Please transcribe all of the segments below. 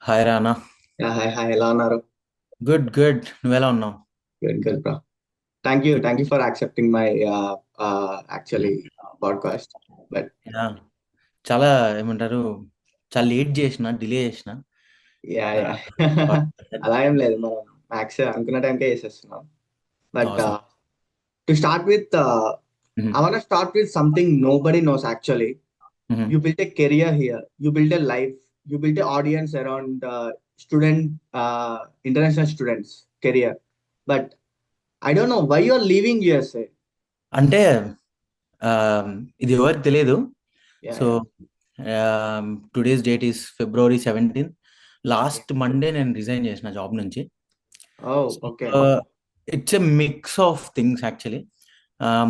Hi రానా. Hi hi, ఎలా ఉన్నారు? Good good, నువ్వెలా ఉన్నావు? Good good bro. Thank you for accepting my actually podcast. But yeah, చాలా ఏమంటారు, చాలా లేట్ చేసిన, డిలే చేసిన. యా ఆ, యా అలా ఏం లేదు, మనం మ్యాక్స్ అనుకున్న టైంకే చేసేస్తున్నాం. But awesome. To start with, Mhm, I want start with something nobody knows actually. mhm. You built a career here, you built a life, you built an audience around student international students career. But I don't know why you're leaving USA. అంటే ఆ, ఇది ఎవరికి తెలియదు. Yeah, so yeah. Today's date is February 17. Okay. Last Monday నేను resign చేసిన job నుంచి. Oh, okay. It's a mix of things actually.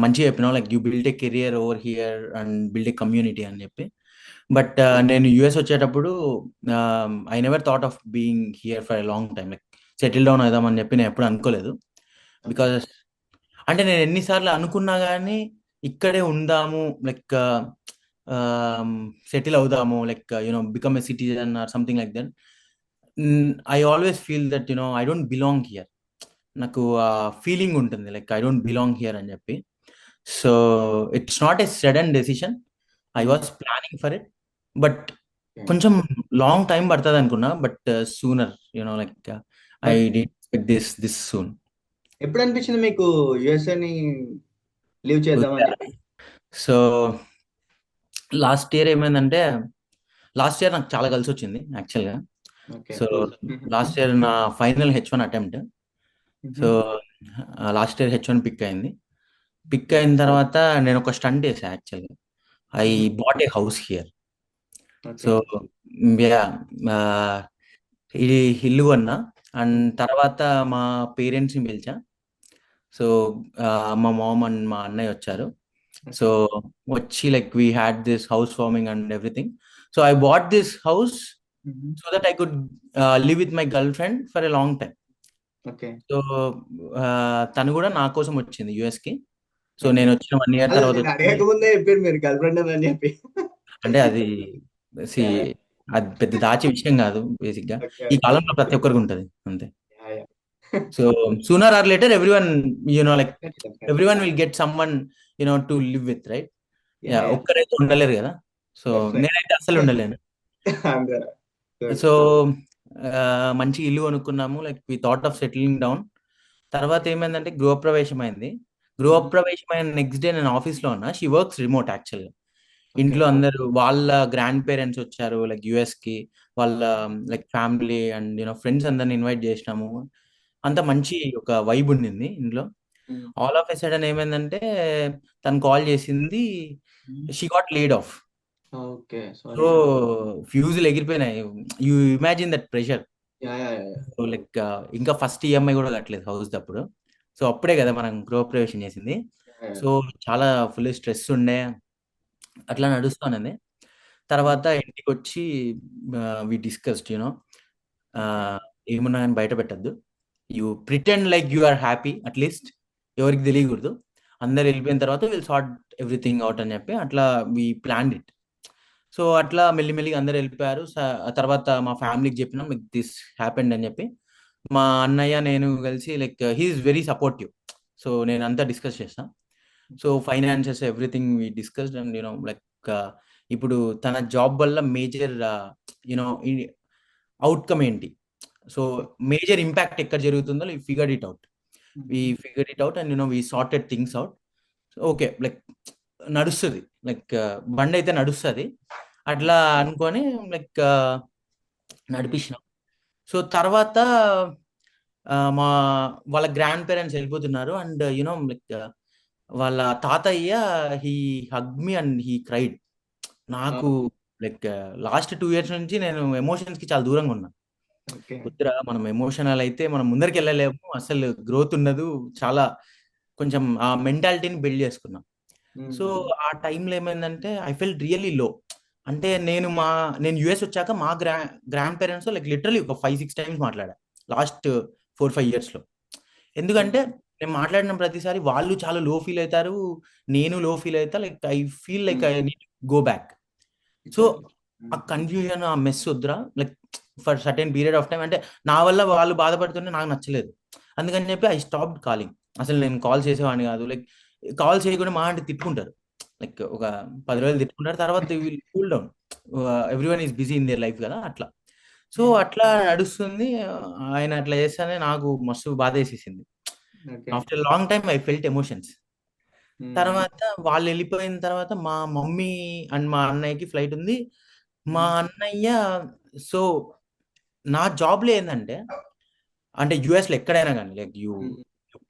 మంచిగా చెప్పినావు, like you build a career over here and build a community అని చెప్పి. But నేను US వచ్చేటప్పుడు I never thought of being here for a long time, like settle down అవుదామని చెప్పి నేను ఎప్పుడు అనుకోలేదు. Okay. బికాస్ అంటే నేను ఎన్నిసార్లు అనుకున్నా కానీ ఇక్కడే ఉందాము, లైక్ సెటిల్ అవుదాము, like become a citizen or something like that. I always feel that I don't belong here. నాకు ఆ ఫీలింగ్ ఉంటుంది, like I don't belong here అని చెప్పి. So it's not a sudden decision. I Hmm. Was planning for it. But Okay. కొంచెం long time పడుతుంది అనుకున్నా, but sooner like I but డి expect this soon. ఎప్పుడు అనిపించింది మీకు యుఎస్ఏ ని లీవ్ చేద్దామని చెప్పి? సో లాస్ట్ ఇయర్ ఏమైందంటే, లాస్ట్ ఇయర్ నాకు చాలా కలిసి వచ్చింది యాక్చువల్గా. Okay, so cool. Last year నా final H1 attempt. So last year H1 pick అయింది. పిక్ అయిన తర్వాత నేను ఒక స్టంట్ వేసా యాక్చువల్గా. I bought a house here. Okay. So yeah, ఇది ఇల్లు కొన్నా. అండ్ తర్వాత మా పేరెంట్స్ని పిలిచా. సో మా మామ్ అండ్ మా అన్నయ్య వచ్చారు. So okay. వచ్చి like we had this house farming and everything. So I bought this house so that I could live with my girl friend for a long time. Okay. So తను కూడా నా కోసం వచ్చింది యుఎస్కి. So okay. నేను వచ్చిన 1 year అదే తర్వాత నేను వచ్చి, అడగక ముందే చెప్పారు మీరు గర్ల్ ఫ్రెండ్ అని చెప్పి. అంటే అది see, యా. అది పెద్ద దాచే విషయం కాదు బేసిక్ గా. ఓకే, ఈ ఓకే. కాలంలో ప్రతి ఒక్కరికి ఉంటది అంతే. Yeah, yeah. So sooner or later everyone like definitely. Everyone will get someone to live with, right? Yeah, yeah, yeah. ఒక్కరైతే ఉండలేరు కదా. So definitely. నేనైతే అస్సలు ఉండలేను. అంతే. సో మంచి ఇల్లు కొనుక్కున్నాము, like we thought of settling down. తర్వాత ఏమైందంటే గృహప్రవేశం అయింది. గృహప్రవేశం అయిన నెక్స్ట్ డే నేను ఆఫీస్లో ఉన్నా. షీ వర్క్స్ రిమోట్ యాక్చువల్గా. ఓకే. ఇంట్లో అందరూ వాళ్ళ గ్రాండ్ పేరెంట్స్ వచ్చారు, లైక్ యుఎస్ కి. వాళ్ళ లైక్ ఫ్యామిలీ అండ్ ఫ్రెండ్స్ అందరిని ఇన్వైట్ చేసినాము. అంత మంచి ఒక వైబ్ ఉండింది ఇంట్లో. ఆల్ ఆఫ్ ఎ సడన్ ఏమైందంటే తను కాల్ చేసింది. She got laid off. Okay, so sorry. ఫ్యూజులు ఎగిరిపోయినాయి. You imagine that pressure. Yeah, yeah, yeah. Like ఇంకా ఫస్ట్ ఈఎంఐ కూడా కట్టలేదు హౌస్ అప్పుడు. సో అప్పుడే కదా మనం గృహప్రవేశం చేసింది. సో చాలా ఫుల్ స్ట్రెస్ ఉండే, అట్లా నడుస్తానండి. తర్వాత ఇంటికి వచ్చి వి డిస్కస్డ్ ఓకే. ఏమున్నా కానీ బయట పెట్టద్దు. You pretend like you are happy at least, ఎవరికి తెలియకూడదు. అందరు వెళ్ళిపోయిన తర్వాత విల్ సార్ట్ ఎవ్రీథింగ్ అవుట్ అని చెప్పి అట్లా వి ప్లాన్ ఇట్. సో అట్లా మెల్లిమెల్లిగా అందరు వెళ్ళిపోయారు. ఆ తర్వాత మా ఫ్యామిలీకి చెప్పినాం లైక్ దిస్ హ్యాపెండ్ అని చెప్పి. మా అన్నయ్య నేను కలిసి like he is very supportive. So నేను అంతా డిస్కస్ చేస్తాను. So finances everything we discussed and like ఇప్పుడు తన జాబ్ వల్ల మేజర్ యునో అవుట్కమ్ ఏంటి, సో మేజర్ ఇంపాక్ట్ ఎక్కడ జరుగుతుందో we figured it out. We figured it out and we sorted things out. Okay, like నడుస్తుంది, లైక్ బండి అయితే నడుస్తుంది అట్లా అనుకొని లైక్ నడిపించినాం. సో తర్వాత మా వాళ్ళ గ్రాండ్ పేరెంట్స్ వెళ్ళిపోతున్నారు అండ్ లైక్ వాళ్ళ తాతయ్య he hug me and he cried. నాకు లైక్ లాస్ట్ 2 years నుంచి నేను ఎమోషన్స్ కి చాలా దూరంగా ఉన్నా. ఓకే. వద్దురా, మనం ఎమోషనల్ అయితే మనం ముందరికి వెళ్ళలేము, అసలు గ్రోత్ ఉండదు. చాలా కొంచెం ఆ మెంటాలిటీని బిల్డ్ చేసుకున్నా. సో ఆ టైంలో ఏమైందంటే ఐ ఫెల్ట్ రియల్లీ లో. అంటే నేను యుఎస్ వచ్చాక మా గ్రాండ్ పేరెంట్స్ లైక్ లిటరలీ ఒక 5-6 times మాట్లాడా లాస్ట్ 4-5 years లో. ఎందుకంటే నేను మాట్లాడిన ప్రతిసారి వాళ్ళు చాలా లో ఫీల్ అవుతారు, నేను లో ఫీల్ అవుతా. Like I feel like I need go back. So exactly. ఆ కన్ఫ్యూజన్, ఆ మెస్ వద్దురా, like for certain period of time. అంటే నా వల్ల వాళ్ళు బాధపడుతుంటే నాకు నచ్చలేదు. అందుకని చెప్పి ఐ స్టాప్ కాలింగ్. అసలు నేను కాల్ చేసేవాడిని కాదు. లైక్ కాల్ చేయకుండా మా అంటే తిట్టుకుంటారు. లైక్ ఒక 10 రోజులు తిట్టుకుంటారు, తర్వాత will cool down. Every one is busy in their life కదా, అట్లా. సో అట్లా నడుస్తుంది. ఆయన అట్లా చేస్తానే నాకు మస్తు బాధ వేసేసింది. Okay. After long time I felt emotions. తర్వాత వాళ్ళు వెళ్ళిపోయిన తర్వాత మా మమ్మీ అండ్ మా అన్నయ్యకి ఫ్లైట్ ఉంది. మా అన్నయ్య, సో నా జాబ్లో ఏంటంటే, అంటే యుఎస్లో ఎక్కడైనా కానీ like you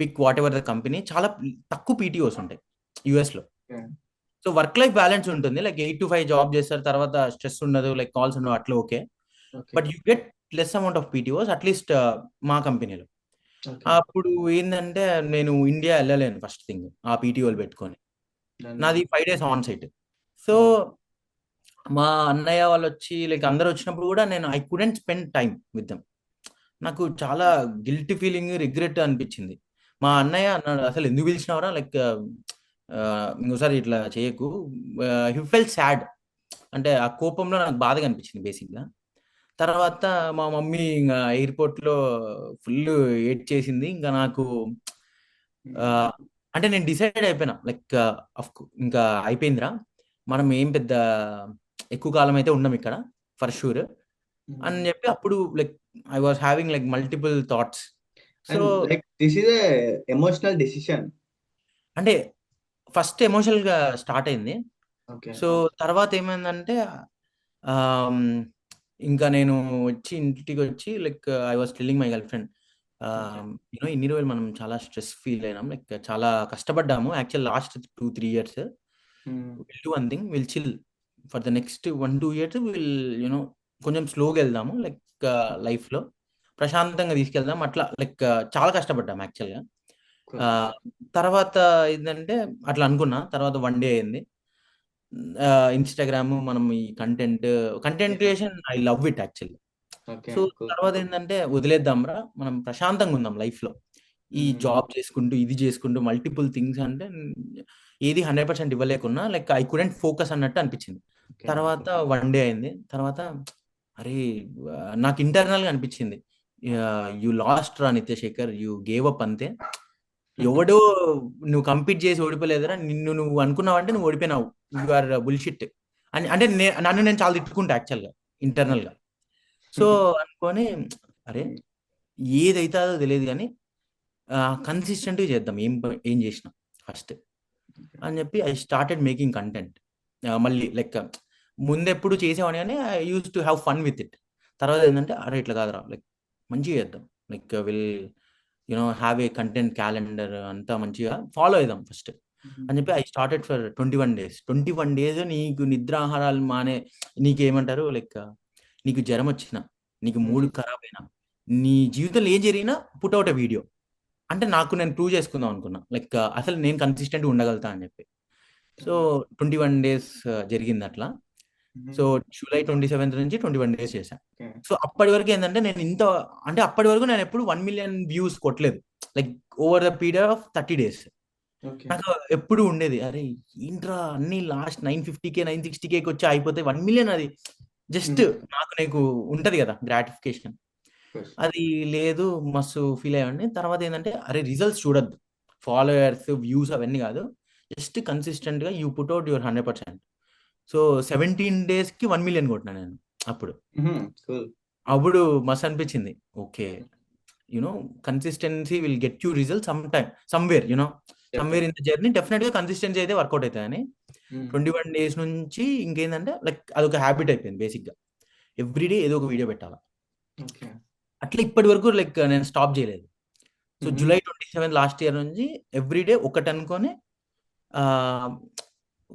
pick whatever the company, చాలా తక్కువ పీటీఓస్ ఉంటాయి యుఎస్లో. సో వర్క్ లైఫ్ బ్యాలెన్స్ ఉంటుంది. లైక్ 8 to 5 జాబ్ చేస్తారు, తర్వాత స్ట్రెస్ ఉండదు, లైక్ కాల్స్ ఉండవు, అట్లా okay. Okay. But you get less amount of PTOs, at least మా కంపెనీలో. ఓకే. అప్పుడు ఏంటంటే నేను ఇండియా వెళ్ళలేను ఫస్ట్ థింగ్ ఆ పీటీఓలు పెట్టుకొని. నాది 5 days ఆన్ సైట్. సో మా అన్నయ్య వాళ్ళు వచ్చి లైక్ అందరు వచ్చినప్పుడు కూడా నేను I couldn't spend time with them. నాకు చాలా గిల్టీ ఫీలింగ్, రిగ్రెట్ అనిపించింది. మా అన్నయ్య అన్నాడు, అసలు ఎందుకు పిలిచినవరా, లైక్ ఇంకోసారి ఇట్లా చేయకు. He fell sad. అంటే ఆ కోపంలో నాకు బాధగా అనిపించింది బేసిక్గా. తర్వాత మా మమ్మీ ఇంకా ఎయిర్పోర్ట్లో ఫుల్ ఏడ్ చేసింది. ఇంకా నాకు ఆ, అంటే నేను డిసైడ్ అయిపోయినా, లైక్ ఇంకా అయిపోయిందిరా, మనం ఏం పెద్ద ఎక్కువ కాలం అయితే ఉండం ఇక్కడ ఫర్ షూర్ అని చెప్పి, అప్పుడు like I was having like multiple thoughts. So and like this is a emotional decision. అంటే ఫస్ట్ ఎమోషనల్ గా స్టార్ట్ అయింది. ఓకే. సో తర్వాత ఏమైందంటే, ఆమ్, ఇంకా నేను వచ్చి ఇంటికి వచ్చి like I was telling my girlfriend, okay. ఇన్ని రోజులు మనం చాలా స్ట్రెస్ ఫీల్ అయినాం, లైక్ చాలా కష్టపడ్డాము actual last 2-3 years. We'll do one thing, we'll chill for the next 1-2 years. We'll you know కొంచెం స్లోగా వెళ్దాము, లైక్ లైఫ్లో ప్రశాంతంగా తీసుకెళ్దాం, అట్లా లైక్ చాలా కష్టపడ్డాం యాక్చువల్గా. తర్వాత ఏంటంటే అట్లా అనుకున్నా. తర్వాత 1 day అయింది. ఇన్స్టాగ్రామ్, మనం ఈ content creation I love it actually. Okay. So తర్వాత ఏంటంటే వదిలేద్దాంరా, మనం ప్రశాంతంగా ఉందాం లైఫ్లో. ఈ జాబ్ చేసుకుంటూ ఇది చేసుకుంటూ మల్టిపుల్ థింగ్స్ అంటే ఏది 100% ఇవ్వలేకున్నా, లైక్ ఐ కుడెంట్ ఫోకస్ అన్నట్టు అనిపించింది. తర్వాత 1 day అయింది. తర్వాత అరే, నాకు ఇంటర్నల్గా అనిపించింది, యూ లాస్ట్ రా నిత్యశేఖర్, యూ గేవ్ అప్ అంతే. ఎవడో నువ్వు కంపీట్ చేసి ఓడిపోలేదురా, నిన్ను నువ్వు అనుకున్నావంటే నువ్వు ఓడిపోయినావు, యు ఆర్ బుల్షిట్ అని. అంటే నన్ను నేను చాలా తిట్టుకుంటా యాక్చువల్గా ఇంటర్నల్గా. సో అనుకొని, అరే ఏదైతుందో తెలియదు కానీ కన్సిస్టెంట్గా చేద్దాం, ఏం చేసినా ఫస్ట్ అని చెప్పి ఐ స్టార్టెడ్ మేకింగ్ కంటెంట్. మళ్ళీ లైక్ ముందెప్పుడు చేసేవాడిని కానీ I use to have fun with it. తర్వాత ఏంటంటే, అరే ఇట్లా కాదురా, లైక్ మంచిగా చేద్దాం, like will have a content calendar, అంతా మంచిగా ఫాలో అవుదాం ఫస్ట్ అని చెప్పి I started for 21 days. 21 days నీకు నిద్రాహారాలు మానే, నీకేమంటారు లైక్ నీకు జ్వరం వచ్చినా, నీకు మూడ్ ఖరాబ్ అయినా, నీ జీవితంలో ఏం జరిగినా పుట్ అవుట్ ఎ వీడియో. అంటే నాకు నేను ప్రూవ్ చేసుకుందాం అనుకున్నా, లైక్ అసలు నేను కన్సిస్టెంట్ ఉండగలుగుతా అని చెప్పి. సో 21 days జరిగింది అట్లా. సో జూలై 27th నుంచి 21 days చేశాను. సో అప్పటి వరకు ఏంటంటే నేను అంటే అప్పటి వరకు నేను ఎప్పుడు 1 million views కొట్టలేదు, like over the period of 30 days. నాకు ఎప్పుడు ఉండేది, అరే ఏంట్రా అన్ని లాస్ట్ 950K 960K వచ్చి అయిపోతే 1 million, అది జస్ట్ నీకు ఉంటది కదా గ్రాటిఫికేషన్, అది లేదు. మస్తు ఫీల్ అయ్యాడిని. తర్వాత ఏంటంటే, అరే రిజల్ట్స్ చూడొద్దు, ఫాలోయర్స్ వ్యూస్ అవన్నీ కాదు, జస్ట్ కన్సిస్టెంట్గా you put out your 100%. So 17 daysకి 1 million కొట్టినా నేను. అప్పుడు మస్తు అనిపించింది, okay consistency will get you result some time, somewhere somewhere in the journey. డెఫినెట్గా కన్సిస్టెన్సీ అయితే వర్కౌట్ అవుతుందని 21 days నుంచి ఇంకేంటంటే, లైక్ అదొక హ్యాబిట్ అయిపోయింది బేసిక్గా. ఎవ్రీడే ఏదో ఒక వీడియో పెట్టాలి. అట్లా ఇప్పటి వరకు లైక్ నేను స్టాప్ చేయలేదు. సో జూలై 27 లాస్ట్ ఇయర్ నుంచి ఎవ్రీడే ఒకటి అనుకొని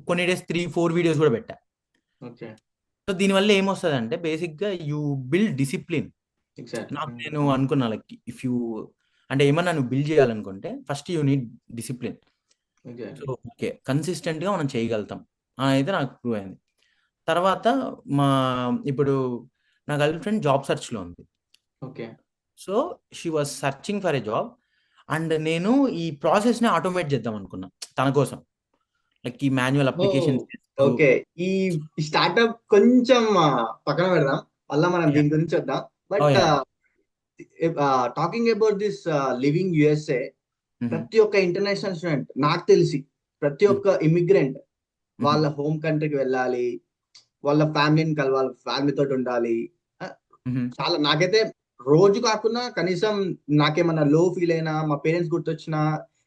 కొన్ని డేస్ 3-4 వీడియోస్ కూడా పెట్టా. సో దీనివల్ల ఏమొస్తుంది అంటే, బేసిక్గా యూ బిల్డ్ డిసిప్లిన్. నాకు నేను అనుకున్నా, లైక్ ఇఫ్ యూ అంటే ఏమన్నా నువ్వు బిల్డ్ చేయాలనుకుంటే first you need discipline. So okay, కన్సిస్టెంట్గా మనం చేయగలుగుతాం అని అయితే నాకు ప్రూవ్ అయింది. తర్వాత ఇప్పుడు నా గర్ల్ ఫ్రెండ్ జాబ్ సర్చ్లో ఉంది. So she was searching for a job, and నేను ఈ ప్రాసెస్ని ఆటోమేట్ చేద్దాం అనుకున్నా తన కోసం. లైక్ ఈ మాన్యువల్ ఓ అప్లికేషన్స్ చేస్తూ. ఓకే. ఈ స్టార్ట్అప్ కొంచెం పక్కన పెడదాం, మళ్ళా మనం యా. దీని గురించి వద్దాం. ఓ but yeah. Talking about this living USA, ప్రతి ఒక్క ఇంటర్నేషనల్ స్టూడెంట్ నాకు తెలిసి, ప్రతి ఒక్క ఇమిగ్రెంట్ వాళ్ళ హోమ్ కంట్రీకి వెళ్ళాలి, వాళ్ళ ఫ్యామిలీని కలవాలి, ఫ్యామిలీ తోటి ఉండాలి. ఆ, చాలా నాకైతే రోజు కాకుండా కనీసం నాకేమన్నా లో ఫీల్ అయినా, మా పేరెంట్స్ గుర్తొచ్చినా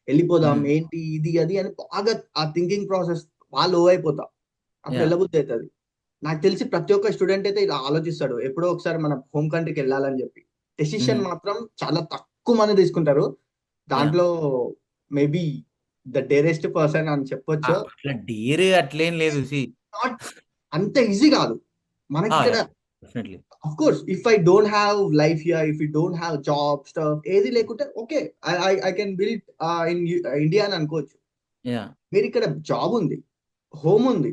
వెళ్ళిపోదాం ఏంటి ఇది అది అని బాగా ఆ థింకింగ్ ప్రాసెస్ బాగా లో అయిపోతా. అప్పుడు యా. వెళ్ళబుద్ధి అవుతుంది. నాకు తెలిసి ప్రతి ఒక్క స్టూడెంట్ అయితే ఇలా ఆలోచిస్తాడు ఎప్పుడో ఒకసారి మన హోమ్ కంట్రీకి వెళ్ళాలని చెప్పి. డెసిషన్ మాత్రం చాలా తక్కువ మంది తీసుకుంటారు. యా. దాంట్లో మేబీ ద డేరెస్ట్ పర్సన్ అని చెప్పొచ్చు. అట్లా డేర్ అట్లేం లేదు. సి. నాట్ అంత ఈజీ కాదు మనకి ఇక్కడ. Yeah. Definitely. Of course if I don't have life here, if you don't have job stuff ఏది లేకుంటే okay, I can build in India అని అనుకోవచ్చు. యా. మీరు ఇక్కడ జాబ్ ఉంది, హోమ్ ఉంది,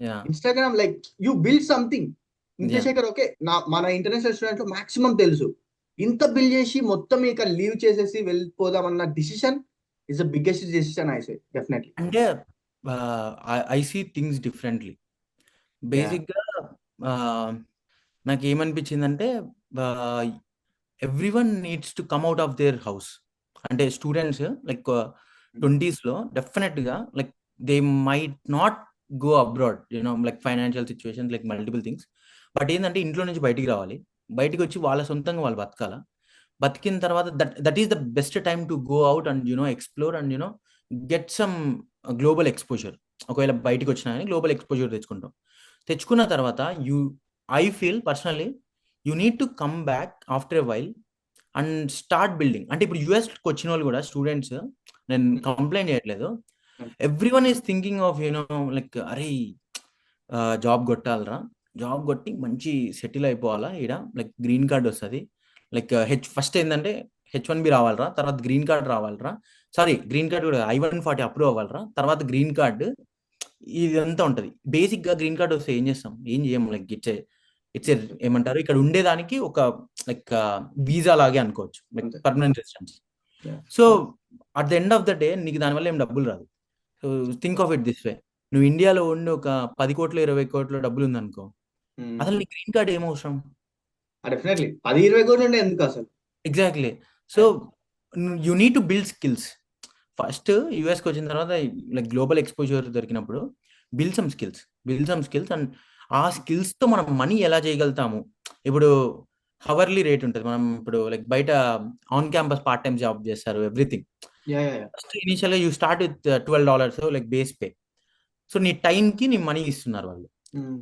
yeah. Instagram, like you build something. Yeah. Indrasekhar okay, మన international student లో మాక్సిమం తెలుసు, ఇంత బిల్డ్ చేసి మొత్తం ఇక లీవ్ చేసేసి వెళ్ళిపోదాం అన్న decision is the biggest decision I say definitely. అంటే I see things differently. Yeah. బేసిక్గా నాకు ఏమనిపించిందంటే, every one needs to come out of their house. అంటే స్టూడెంట్స్ లైక్ 20s డెఫినెట్గా like they might not go abroad, like financial situations, like multiple things. But ఏంటంటే ఇంట్లో నుంచి బయటికి రావాలి, బయటికి వచ్చి వాళ్ళ సొంతంగా వాళ్ళు బతకాల. బతికిన తర్వాత that is the best time to go out and explore and get some global exposure. ఒకవేళ బయటికి వచ్చినా కానీ గ్లోబల్ ఎక్స్పోజర్ తెచ్చుకుంటాం. తెచ్చుకున్న తర్వాత I feel personally you need to come back after a while and start building. అంటే ఇప్పుడు యూఎస్కి వచ్చిన వాళ్ళు కూడా స్టూడెంట్స్, నేను కంప్లైంట్ చేయట్లేదు, every one is thinking of like అరే జాబ్ కొట్టాలరా, జాబ్ కొట్టి మంచి సెటిల్ అయిపోవాలా ఈడ, లైక్ గ్రీన్ కార్డ్ వస్తుంది, లైక్ ఫస్ట్ ఏంటంటే H1B రావాలరా, తర్వాత గ్రీన్ కార్డ్ రావాలరా, సారీ గ్రీన్ కార్డ్ కూడా I-140 అప్రూవ్ అవ్వాలరా, తర్వాత గ్రీన్ కార్డు, ఇదంతా ఉంటుంది. బేసిక్గా గ్రీన్ కార్డ్ వస్తే ఏం చేస్తాం, ఏం చేయము, లైక్ ఇట్స్ ఏమంటారు, ఇక్కడ ఉండేదానికి ఒక లైక్ వీసా లాగే అనుకోవచ్చు, like permanent residence. So at the end of the day నీకు దానివల్ల ఏం డబ్బులు రాదు. So think of it this way, నువ్వు ఇండియాలో ఉండి ఒక 10 కోట్లు 20 కోట్లు డబ్బులు ఉందనుకో, అసలు నీ గ్రీన్ కార్డ్ ఏం అవసరం? డెఫినెట్లీ 10-20 కోట్లు ఉండే ఎందుకు అసలు. Exactly. So you need to build skills first. యూఎస్కి వచ్చిన తర్వాత లైక్ గ్లోబల్ ఎక్స్పోజర్ దొరికినప్పుడు బిల్డ్ సమ్ స్కిల్స్ అండ్ ఆ స్కిల్స్తో మనం మనీ ఎలా చేయగలుగుతాము. ఇప్పుడు హవర్లీ రేట్ ఉంటుంది, మనం ఇప్పుడు లైక్ బయట on campus part time job చేస్తారు, ఎవ్రీథింగ్. ఫస్ట్ ఇనిషియల్గా you start with $12 like base pay. So నీ టైంకి నీ మనీ ఇస్తున్నారు వాళ్ళు.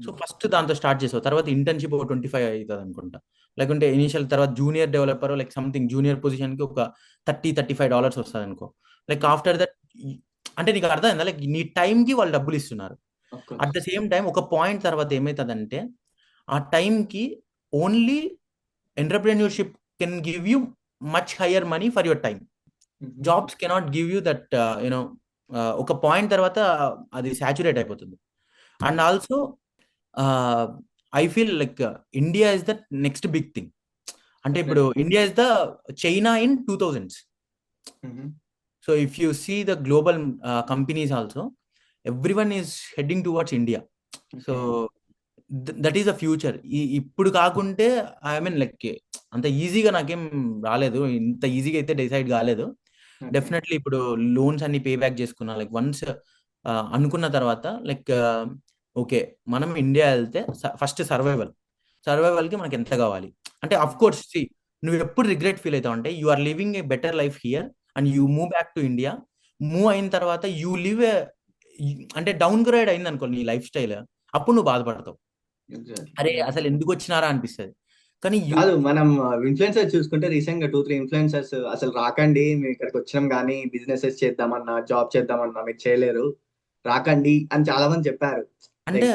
సో ఫస్ట్ దాంతో స్టార్ట్ చేసావు, తర్వాత ఇంటర్న్షిప్ ఒక 25 అవుతుంది అనుకుంటా, లేకుంటే ఇనిషియల్ తర్వాత junior developer like something junior పొజిషన్కి ఒక $30-35 వస్తుంది అనుకో. లైక్ ఆఫ్టర్ దట్, అంటే నీకు అర్థమైందా, లైక్ నీ టైంకి వాళ్ళు డబ్బులు ఇస్తున్నారు. అట్ ద సేమ్ టైం ఒక పాయింట్ తర్వాత ఏమవుతుందంటే, ఆ టైంకి only entrepreneurship can give you much higher money for your time. Jobs cannot give you that, ఒక పాయింట్ తర్వాత అది సాచురేట్ అయిపోతుంది. And also I feel like India is the next big thing. అంటే ఇప్పుడు India is the China in 2000s. So if you see the global companies also, every one is heading towards India. So that is the future. ఇప్పుడు కాకుంటే I mean like అంత ఈజీగా నాకేం రాలేదు, ఇంత ఈజీగా అయితే డిసైడ్ కాలేదు. డెఫినెట్లీ ఇప్పుడు లోన్స్ అన్ని పే బ్యాక్ చేసుకున్నా, లైక్ వన్స్ అనుకున్న తర్వాత లైక్ ఓకే, మనం ఇండియా వెళ్తే ఫస్ట్ సర్వైవల్కి మనకి ఎంత కావాలి అంటే, అఫ్ కోర్స్ సి, నువ్వు ఎప్పుడు రిగ్రెట్ ఫీల్ అవుతావు అంటే you are living a better life here and you move back to India. Move అయిన తర్వాత యూ లివ్ ఏ, అంటే డౌన్ గ్రేడ్ అయింది అనుకో నీ లైఫ్ స్టైల్, అప్పుడు నువ్వు బాధపడతావు, అరే అసలు ఎందుకు వచ్చినారా అనిపిస్తుంది. కానీ కాదు, మనం ఇన్ఫ్లుయెన్సర్స్ చూసుకుంటే రీసెంట్ గా 2-3 ఇన్ఫ్లుయెన్సర్స్ అసలు రాకండి, మేము ఇక్కడికి వచ్చినాం కానీ బిజినెసెస్ చేద్దామన్నా జాబ్ చేద్దామన్నా మీరు చేయలేరు, రాకండి అని చాలా మంది చెప్పారు. అంటే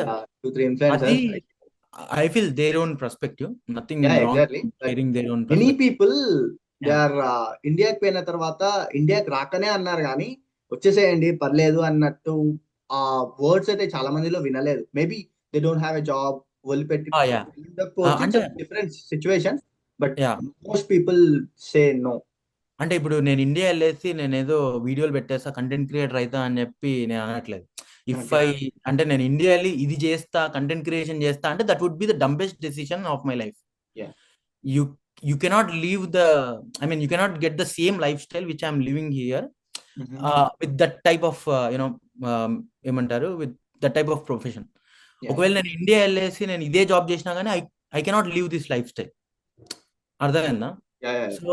2-3 అది influencers. I feel their own perspective, nothing ya wrong exactly. Sharing their own many perspective. People they are ఇండియాకి పోయిన తర్వాత ఇండియాకి రాకనే అన్నారు కానీ వచ్చేసేయండి పర్లేదు అన్నట్టు ఆ వర్డ్స్ అయితే చాలా మందిలో వినలేదు. Maybe they don't have a job, వదిలిపెట్టి యా. ఉండకపోవచ్చు. అంటే it's different situation, but ya, most people say no. అంటే ఇప్పుడు నేను ఇండియా వెళ్ళేసి నేను ఏదో వీడియోలు పెట్టేస్తా కంటెంట్ క్రియేటర్ అవుతా అని చెప్పి నేను అనట్లేదు. If okay. ఐ అంటే నేను ఇండియా వెళ్ళి ఇది చేస్తా, కంటెంట్ క్రియేషన్ చేస్తా అంటే that would be the dumbest decision of my life. Yeah. You you cannot leave the, I mean, you cannot get the same lifestyle which I'm living here Mhm. with that type of ఏమంటారు, with that type of profession. Yeah, ఒకవేళ yeah. నేను India వెళ్ళేసి నేను ఇదే job చేసినా కానీ I cannot leave this life style. అర్థమైందా? Yeah, yeah, yeah. So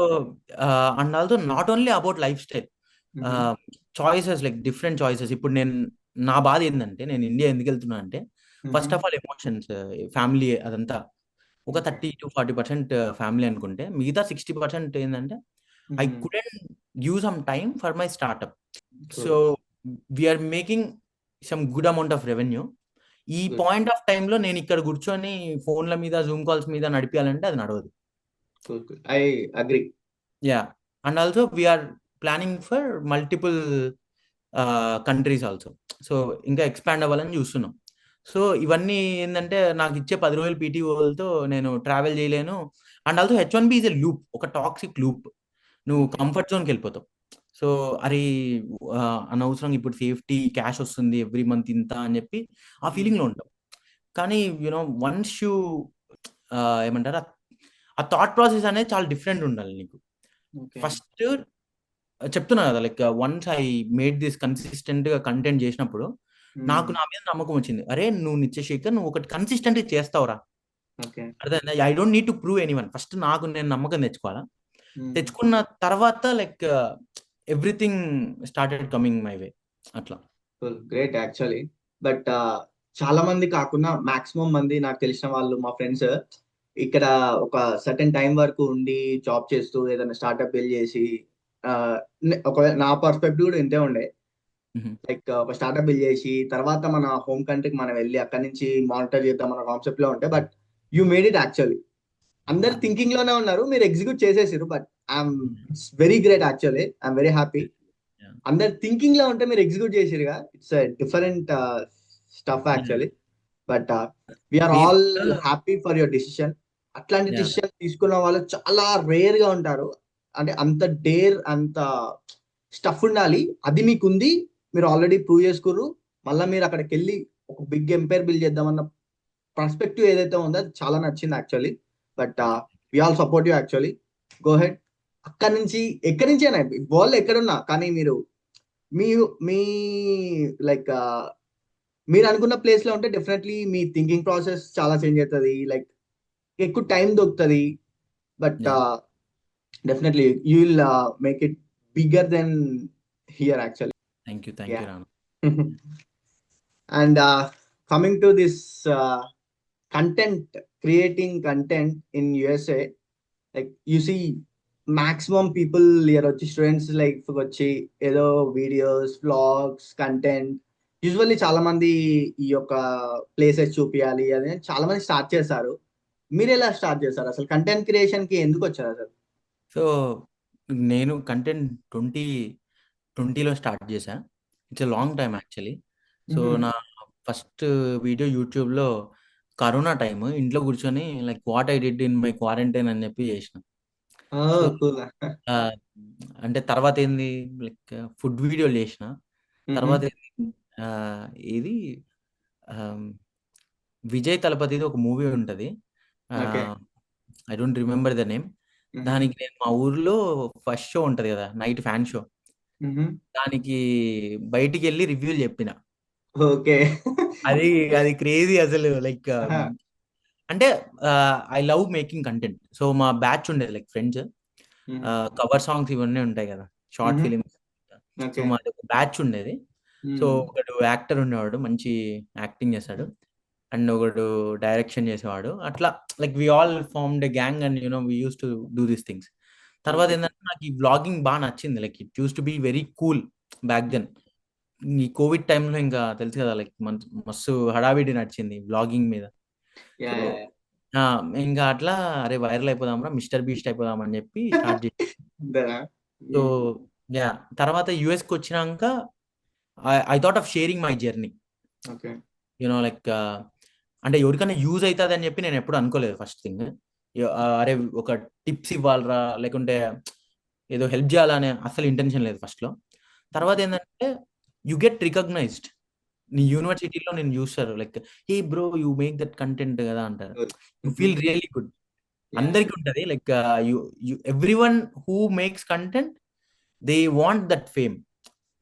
and also not only about life style, Mhm. Choices, like different choices. ఇప్పుడు నేను, నా బాధ ఏంటంటే నేను ఇండియా ఎందుకు వెళ్తున్నా అంటే first Mhm. Of all emotions, family, అదంతా ఒక Okay. 30 to 40% ఫ్యామిలీ అనుకుంటే మిగతా 60% ఏంటంటే I Mhm. Couldn't give some time for my startup. So True. We're making some good amount of revenue. ఈ Good. పాయింట్ ఆఫ్ టైంలో నేను ఇక్కడ కూర్చొని ఫోన్ల మీద, జూమ్ కాల్స్ మీద నడిపించాలంటే అది నడవదు. Cool, cool. I agree. Ya, and also we're planning for multiple countries also. So ఇంకా ఎక్స్పాండ్ అవ్వాలని చూస్తున్నాం. సో ఇవన్నీ ఏంటంటే నాకు ఇచ్చే 10 రోజులు పీటీఓలతో నేను ట్రావెల్ చేయలేను. And also H1B is a loop, ఒక టాక్సిక్ లూప్. నువ్వు Okay. కంఫర్ట్ జోన్కి వెళ్ళిపోతావు. సో అరే అనవసరం, ఇప్పుడు సేఫ్టీ క్యాష్ వస్తుంది ఎవ్రీ మంత్ ఇంత అని చెప్పి ఆ ఫీలింగ్లో ఉంటావు. కానీ వన్స్ యూ ఏమంటారు, ఆ థాట్ ప్రాసెస్ అనేది చాలా డిఫరెంట్ ఉండాలి నీకు. Okay. ఫస్ట్ చెప్తున్నా కదా, like once I made this consistent గా కంటెంట్ చేసినప్పుడు నాకు నా మీద నమ్మకం వచ్చింది. అరే నువ్వు నిత్యశేఖర్, నువ్వు ఒకటి కన్సిస్టెంట్ చేస్తావురా. Okay. అర్థమైందా? I don't need to prove anyone. First నాకు నేను నమ్మకం తెచ్చుకోవాలా. Mm. తెచ్చుకున్న తర్వాత like everything started coming my way. అట్లా. Cool. Great actually. బట్ చాలా మంది కాకుండా మాక్సిమం మంది నాకు తెలిసిన వాళ్ళు, మా ఫ్రెండ్స్ ఇక్కడ ఒక సర్టెన్ టైం వరకు ఉండి జాబ్ చేస్తూ ఏదైనా స్టార్ట్అప్ బిల్డ్ చేసి, ఒకవేళ నా పర్స్పెక్టివ్ కూడా ఇంతే ఉండే. మ్హూ. లైక్ ఒక స్టార్ట్అప్ బిల్డ్ చేసి తర్వాత మన హోమ్ కంట్రీకి మనం వెళ్ళి అక్కడి నుంచి మానిటర్ చేద్దాం మన కాన్సెప్ట్ లో ఉంటే, but you made it actually. అందరు Yeah. థింకింగ్ లోనే ఉన్నారు, మీరు ఎగ్జిక్యూట్ చేసేసారు. But I'm it's very great actually. I'm very happy. Yeah. అందరు థింకింగ్ లో ఉంటే మీరు ఎగ్జిక్యూట్ చేసిరుగా, it's different stuff actually. But we're all Basically, happy for your decision. అట్లాంటి yeah. డిసిషన్ తీసుకున్న వాళ్ళు చాలా రేర్ గా ఉంటారు. అంటే అంత డేర్, అంత స్టఫ్ ఉండాలి. అది మీకుంది, మీరు ఆల్రెడీ ప్రూవ్ చేసుకుర్రు. మళ్ళీ మీరు అక్కడికి వెళ్ళి ఒక బిగ్ ఎంపైర్ బిల్డ్ చేద్దామన్న పర్స్పెక్టివ్ ఏదైతే ఉందో అది చాలా నచ్చింది actually. But we all support you actually. Go head. అక్కడి నుంచి ఎక్కడి నుంచైనా వరల్డ్ ఎక్కడున్నా కానీ మీరు మీ మీ లైక్ మీరు అనుకున్న ప్లేస్ లో ఉంటే డెఫినెట్లీ మీ థింకింగ్ ప్రాసెస్ చాలా చేంజ్ అవుతుంది. లైక్ ఎక్కువ టైం దొరుకుతుంది. But Yeah. Definitely you will make it bigger than here actually. Thank you, Yeah. Rana. And coming to this content, creating content in USA, like you see maximum people here వచ్చి students like వచ్చి ఏదో videos, vlogs, content usually చాలా మంది ఈ యొక్క places చూపించాలి అని చాలా మంది స్టార్ట్ చేశారు. మీరు ఎలా స్టార్ట్ చేశారు అసలు? కంటెంట్ క్రియేషన్ కి ఎందుకు వచ్చారు అసలు? సో నేను కంటెంట్ 2020లో స్టార్ట్ చేశా. It's a long time actually. So నా ఫస్ట్ వీడియో యూట్యూబ్లో కరోనా టైమ్ ఇంట్లో కూర్చొని like what I did in my quarantine అని చెప్పి చేసిన. సో అంటే తర్వాత ఏంది, లైక్ ఫుడ్ వీడియోలు చేసిన. తర్వాత ఇది విజయ్ తలపతిది ఒక మూవీ ఉంటుంది, okay. I don't remember the name. దానికి నేను మా ఊర్లో ఫస్ట్ షో ఉంటది కదా, నైట్ ఫ్యాన్ షో, దానికి బయటికి వెళ్ళి రివ్యూలు చెప్పిన. ఓకే. అది అది క్రేజీ అసలు. లైక్ అంటే I love making content. So మా బ్యాచ్ ఉండేది లైక్ ఫ్రెండ్స్, కవర్ సాంగ్స్ ఇవన్నీ ఉంటాయి కదా, షార్ట్ ఫిలిమ్స్. సో మాది ఒక బ్యాచ్ ఉండేది. సో ఒకడు యాక్టర్ ఉండేవాడు, మంచి యాక్టింగ్ చేశాడు, అండ్ ఒకడు డైరెక్షన్ చేసేవాడు. అట్లా like we all formed a gang and we use to do these things. తర్వాత ఏంటంటే నాకు ఈ వ్లాగింగ్ బాగా నచ్చింది. Like it use to be very cool back then. ఈ కోవిడ్ టైంలో ఇంకా తెలుసు కదా, లైక్ మస్తు హడావిడి నడిచింది వ్లాగింగ్ మీద. సో ఇంకా అట్లా అరే వైరల్ అయిపోదాంరా, మిస్టర్ బీస్ట్ అయిపోదాం అని చెప్పి స్టార్ట్ చేసి. సో యా, తర్వాత యుఎస్కి వచ్చినాక I thought of sharing my journey. Like అంటే ఎవరికైనా యూజ్ అవుతుంది అని చెప్పి నేను ఎప్పుడు అనుకోలేదు. ఫస్ట్ థింగ్, అరే ఒక టిప్స్ ఇవ్వాలరా, లేకుంటే ఏదో హెల్ప్ చేయాలనే అసలు ఇంటెన్షన్ లేదు ఫస్ట్లో. తర్వాత ఏంటంటే యు గెట్ రికగ్నైజ్డ్. నీ యూనివర్సిటీలో నేను చూస్తారు like, hey bro you make that content కదా అంటారు. Cool. You feel really good. Yeah. అందరికి ఉంటది like, you you every one who makes content they want that fame,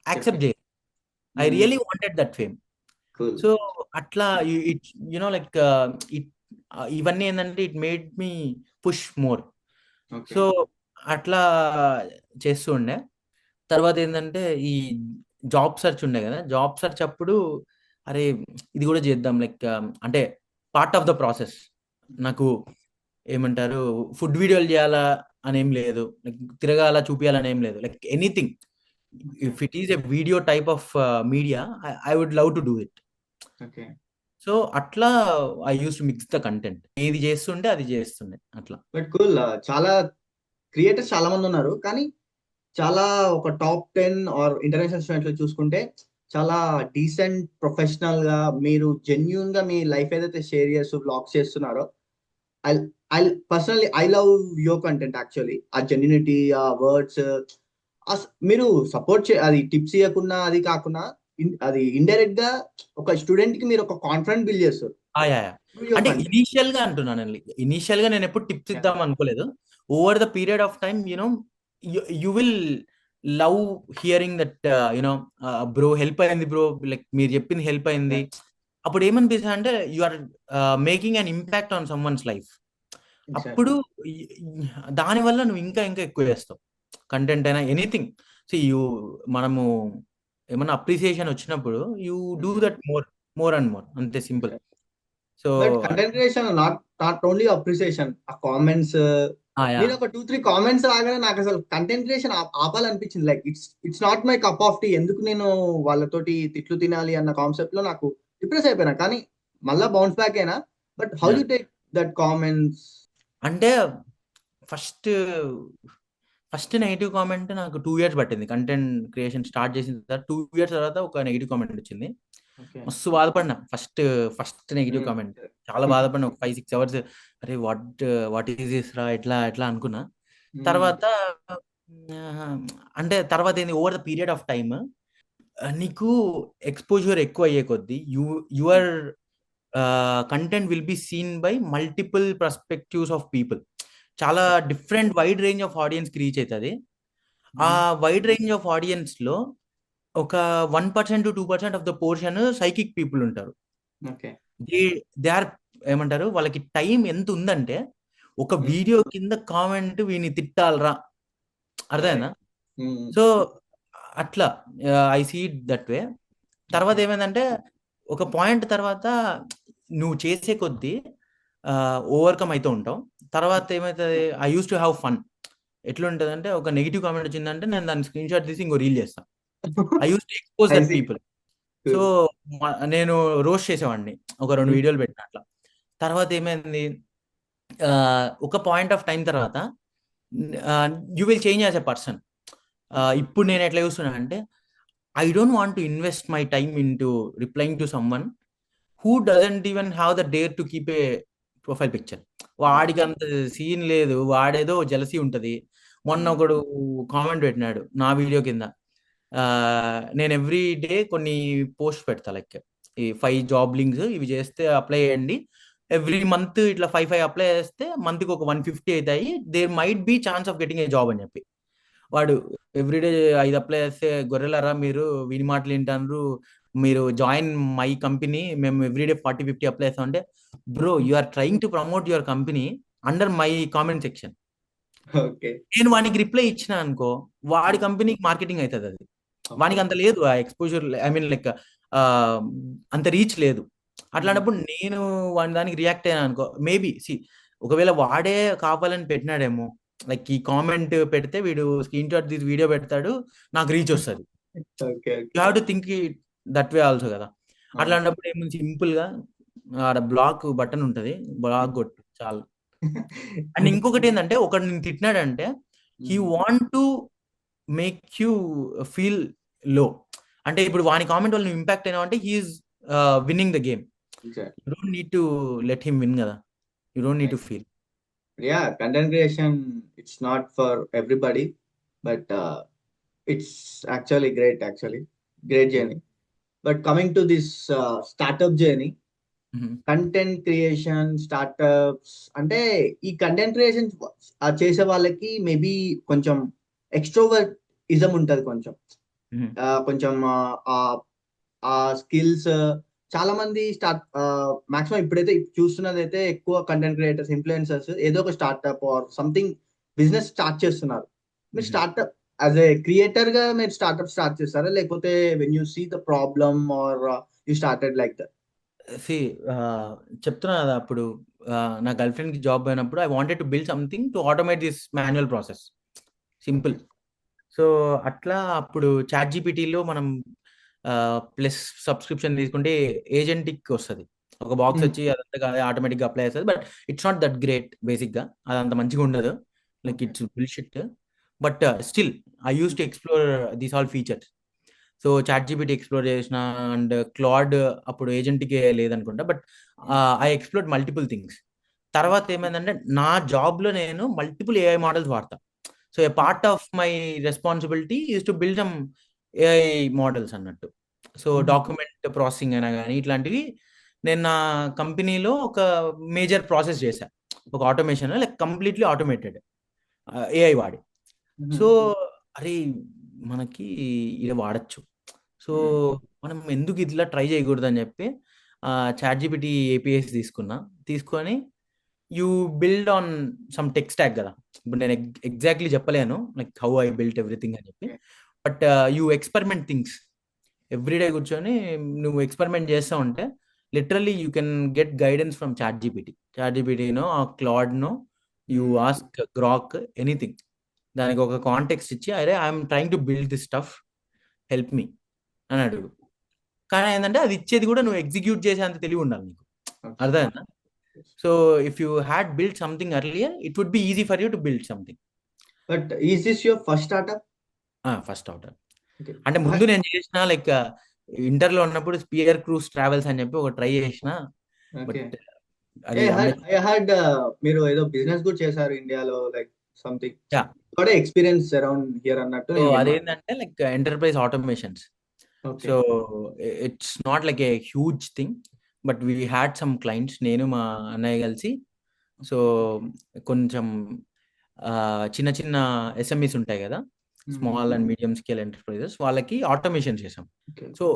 accept Definitely. చేయాలి. I really wanted that fame. Cool. So అట్లా it you know like, it ఇవన్నీ ఏంటంటే it made me push more. Okay. So అట్లా చేస్తూ ఉండే. తర్వాత ఏంటంటే ఈ జాబ్ సెర్చ్ ఉండే కదా, జాబ్ సెర్చ్ అప్పుడు అరే ఇది కూడా చేద్దాం లైక్, అంటే పార్ట్ ఆఫ్ ద ప్రాసెస్. నాకు ఏమంటారు, ఫుడ్ వీడియోలు చేయాలా అనేం లేదు, లైక్ తిరగాల చూపించాలని ఏం లేదు, like anything Okay. If it is a video type of media, I would love to do it. Okay. So అట్లా I use to mix the content, ఏది చేస్తుంటే అది చేస్తుండే అట్లా. But cool. చాలా క్రియేటర్స్ చాలా మంది ఉన్నారు, కానీ చాలా ఒక టాప్ 10 ఆర్ ఇంటర్నేషనల్ స్టూడెంట్ లో చూసుకుంటే చాలా డీసెంట్ ప్రొఫెషనల్ గా మీరు జెన్యున్ గా మీ లైఫ్ ఏదైతే షేర్ చేస్తూ బ్లాగ్స్ చేస్తున్నారో, I I personally I love your content actually. ఆ జెన్యునిటీ, ఆ వర్డ్స్, మీరు సపోర్ట్ అది టిప్స్ ఇవ్వకుండా అది కాకుండా అది ఇండైరెక్ట్ గా ఒక స్టూడెంట్ కి మీరు ఒక కాన్ఫిడెంట్ బిల్డ్ చేస్తారు యా యా. through your అంటే content. ఇనీషియల్ గా అంటున్నాను, ఇనీషియల్ గా నేను ఎప్పుడు టిప్స్ Yeah. ఇద్దాం అనుకోలేదు. Over the period of time you will love hearing that, you know bro help అయింది బ్రో, లైక్ మీరు చెప్పింది హెల్ప్ అయింది. Yeah. అప్పుడు ఏమనిపిస్తుంది అంటే you are making an impact on someone's life. Exactly. అప్పుడు దానివల్ల నువ్వు ఇంకా ఇంకా ఎక్కువ చేస్తావు, కంటెంట్ అయినా ఎనీథింగ్. సో మనము ఏమన్నా అప్రిసియేషన్ వచ్చినప్పుడు you do that more and more, అంతే simple. So but content creation not only appreciation, ఆ కామెంట్స్. నేను ఒక 2-3 కామెంట్స్ రాగానే నాకు అసలు కంటెంట్ క్రియేషన్ ఆపాలనిపించింది. Like it's not my cup of tea. ఎందుకు నేను వాళ్ళతోటి తిట్లు తినాలి అన్న కాన్సెప్ట్ లో నాకు డిప్రెస్ అయిపోయినా. కానీ మళ్ళా బౌన్స్ బ్యాక్ అయినా. But how you take that comments? అంటే ఫస్ట్ ఫస్ట్ నెగిటివ్ కామెంట్ నాకు 2 years పట్టింది కంటెంట్ క్రియేషన్ స్టార్ట్ చేసిన తర్వాత. 2 years తర్వాత ఒక నెగిటివ్ కామెంట్ వచ్చింది. మస్తు బాధపడినా ఫస్ట్ నెగిటివ్ కామెంట్, చాలా బాధపడినా ఒక 5-6 hours. అరే వాట్ ఈస్ దిస్ రా, ఎట్లా ఎట్లా అనుకున్నా. తర్వాత అంటే తర్వాత ఏంది, over the period of time నీకు ఎక్స్పోజర్ ఎక్కువ అయ్యే కొద్దీ your content will be seen by multiple perspectives of people. చాలా different wide range of audience కి రీచ్ అవుతుంది. ఆ వైడ్ రేంజ్ ఆఫ్ ఆడియన్స్ లో ఒక 1% to 2% of the portion psychic people ఉంటారు. దే ఆర్ ఏమంటారు, వాళ్ళకి టైం ఎంత ఉందంటే ఒక వీడియో కింద కామెంట్ వీని తిట్టాలరా, అర్థమైందా? సో అట్లా I see it that way. తర్వాత ఏమైందంటే ఒక పాయింట్ తర్వాత నువ్వు చేసే కొద్దీ ఓవర్కమ్ అవుతూ ఉంటావు. తర్వాత ఏమవుతుంది, I use to have fun. ఎట్లుంటది అంటే ఒక నెగిటివ్ కామెంట్ వచ్చిందంటే నేను దాన్ని స్క్రీన్ షాట్ తీసి ఇంకో రీల్ చేస్తాను. I use to expose that people. So నేను రోస్ట్ చేసేవాడిని, ఒక 2 వీడియోలు పెట్టిన అట్లా. తర్వాత ఏమైంది, ఒక పాయింట్ ఆఫ్ టైం తర్వాత you will change as a person. ఇప్పుడు నేను ఎట్లా చూస్తున్నాను అంటే, I don't want to invest my time in to replying to someone who doesn't even have the dare to keep a profile picture. వాడికి అంత scene లేదు, వాడేదో జలసీ ఉంటది. మొన్న ఒకడు కామెంట్ పెట్టినాడు నా వీడియో కింద, నేను ఎవ్రీ డే కొన్ని పోస్ట్ పెడతా, లైక్ ఈ 5 జాబ్ లింక్స్ ఇవి చేస్తే అప్లై చేయండి, ఎవ్రీ మంత్ ఇట్లా 5 అప్లై చేస్తే మంత్కి ఒక 150 అవుతాయి, there might be chance of getting a job అని చెప్పి. వాడు ఎవ్రీడే 5 అప్లై చేస్తే గొర్రెలరా మీరు, విని మాటలు వింటారు, మీరు జాయిన్ మై కంపెనీ, మేము ఎవ్రీడే 40-50 అప్లై చేస్తాం అంటే, bro you are trying to promote your company under my comment section. నేను వానికి రిప్లై ఇచ్చిన అనుకో, వాడి కంపెనీకి మార్కెటింగ్ అవుతుంది. అది వానికి అంత లేదు ఆ ఎక్స్పోజర్, ఐ మీన్ లైక్ అంత రీచ్ లేదు. అట్లాంటప్పుడు నేను వాడి దానికి రియాక్ట్ అయ్యాను అనుకో, మేబీ ఒకవేళ వాడే కావాలని పెట్టినాడేమో, లైక్ ఈ కామెంట్ పెడితే వీడు స్క్రీన్ షాట్ తీసి వీడియో పెడతాడు, నాకు రీచ్ వస్తుంది. You have to think that way also కదా. అట్లాంటప్పుడు ఏమో సింపుల్ గా ఆడ బ్లాక్ బటన్ ఉంటది, బ్లాక్ కొట్టు చాలు. అండ్ ఇంకొకటి ఏంటంటే, ఒకటి నేను తిట్టినాడంటే he want to make you feel low. అంటే ఇప్పుడు వాని కామెంట్ వల్ల నువ్వు ఇంపాక్ట్ అయినావు అంటే he is winning the game. You don't need to let him win కదా, you don't need to feel. Content creation it's not for everybody, but it's actually great journey. But coming to this startup journey, hmm. Content creation startups అంటే, ఈ content creation చేసే వాళ్ళకి maybe కొంచెం extrovert ism ఉంటది కొంచెం. మ్మ్. కొంచెం ఆ ఆ స్కిల్స్ చాలా మంది మాక్సిమం ఇప్పుడైతే చూస్తున్నది అయితే ఎక్కువ కంటెంట్ క్రియేటర్స్, ఇన్ఫ్లుయెన్సర్స్ ఏదో ఒక startup or something business start చేస్తున్నారు. మీరు మ్మ్. స్టార్ట్అప్ యాజ్ ఏ క్రియేటర్ గా మీరు స్టార్ట్అప్ స్టార్ట్ చేస్తారా, లేకపోతే when you see the problem are you started like that? సి చెప్తున్నా కదా అప్పుడు నా గర్ల్ ఫ్రెండ్కి జాబ్ పోయినప్పుడు I wanted to build something to automate this manual process, simple. So అట్లా అప్పుడు చాట్ జీపీటీలో మనం ప్లస్ సబ్స్క్రిప్షన్ తీసుకుంటే ఏజెంటిక్ వస్తుంది, ఒక బాక్స్ వచ్చి అదంతా ఆటోమేటిక్గా అప్లై చేస్తుంది. But it's not that great బేసిక్గా, అది అంత మంచిగా ఉండదు, like it's bullshit. But still I use to explore these all features. So chat GPT explore చేసిన, అండ్ క్లాడ్ అప్పుడు ఏజెంట్కి లేదనుకుంటా, but I explored multiple things. తర్వాత ఏమైందంటే నా జాబ్లో నేను మల్టిపుల్ ఏఐ మోడల్స్ వాడతా. So a part of my responsibility is to build some AI models అన్నట్టు. సో డాక్యుమెంట్ ప్రాసెసింగ్ అయినా కానీ ఇట్లాంటివి నేను నా కంపెనీలో ఒక మేజర్ ప్రాసెస్ చేశా, ఒక automation, like completely automated AI వాడి. సో అరే మనకి ఇది వాడచ్చు, సో మనం ఎందుకు ఇట్లా ట్రై చేయకూడదు అని చెప్పి చాట్ జీపీటీ ఏపీఐస్ తీసుకొని you build on some tech stack కదా. ఇప్పుడు నేను ఎగ్జాక్ట్లీ చెప్పలేను like how I built everything అని చెప్పి, but you experiment things everyday కూర్చొని నువ్వు ఎక్స్పెరిమెంట్ చేస్తూ ఉంటే literally you can get guidance from chat జీపీటీనో ఆ క్లాడ్నో, యూ ఆస్క్ గ్రాక్ ఎనీథింగ్, దానికి ఒక కాంటెక్స్ట్ ఇచ్చి అరే I'm trying to build this stuff, help me అని అడుగు. కానీ ఏంటంటే అది ఇచ్చేది కూడా నువ్వు ఎగ్జిక్యూట్ చేసేంత తెలివి ఉండాలి నీకు, అర్థమైందా? So if you had build something earlier it would be easy for you to build something. But is this your first startup? First out అంటే ముందు నేను చేసిన లైక్ ఇంటర్లో ఉన్నప్పుడు స్పియర్ క్రూజ్ ట్రావెల్స్ అని చెప్పి ఒక ట్రై చేసిన, బట్ అది ఐ హర్డ్ మీరు ఏదో బిజినెస్ కూడా చేశారు ఇండియాలో, లైక్ సంథింగ్ కూడా ఎక్స్పీరియన్స్ అరౌండ్ హియర్ అన్నట్టు సో నేను విన్నాను. అదేంటంటే like enterprise automations. So it's not like a huge thing, but we had some clients, నేను మా అన్నయ్య కలిసి. సో కొంచెం చిన్న చిన్న ఎస్ఎంఈస్ ఉంటాయి కదా, small and medium scale enterprises, వాళ్ళకి ఆటోమేషన్ చేసాం. So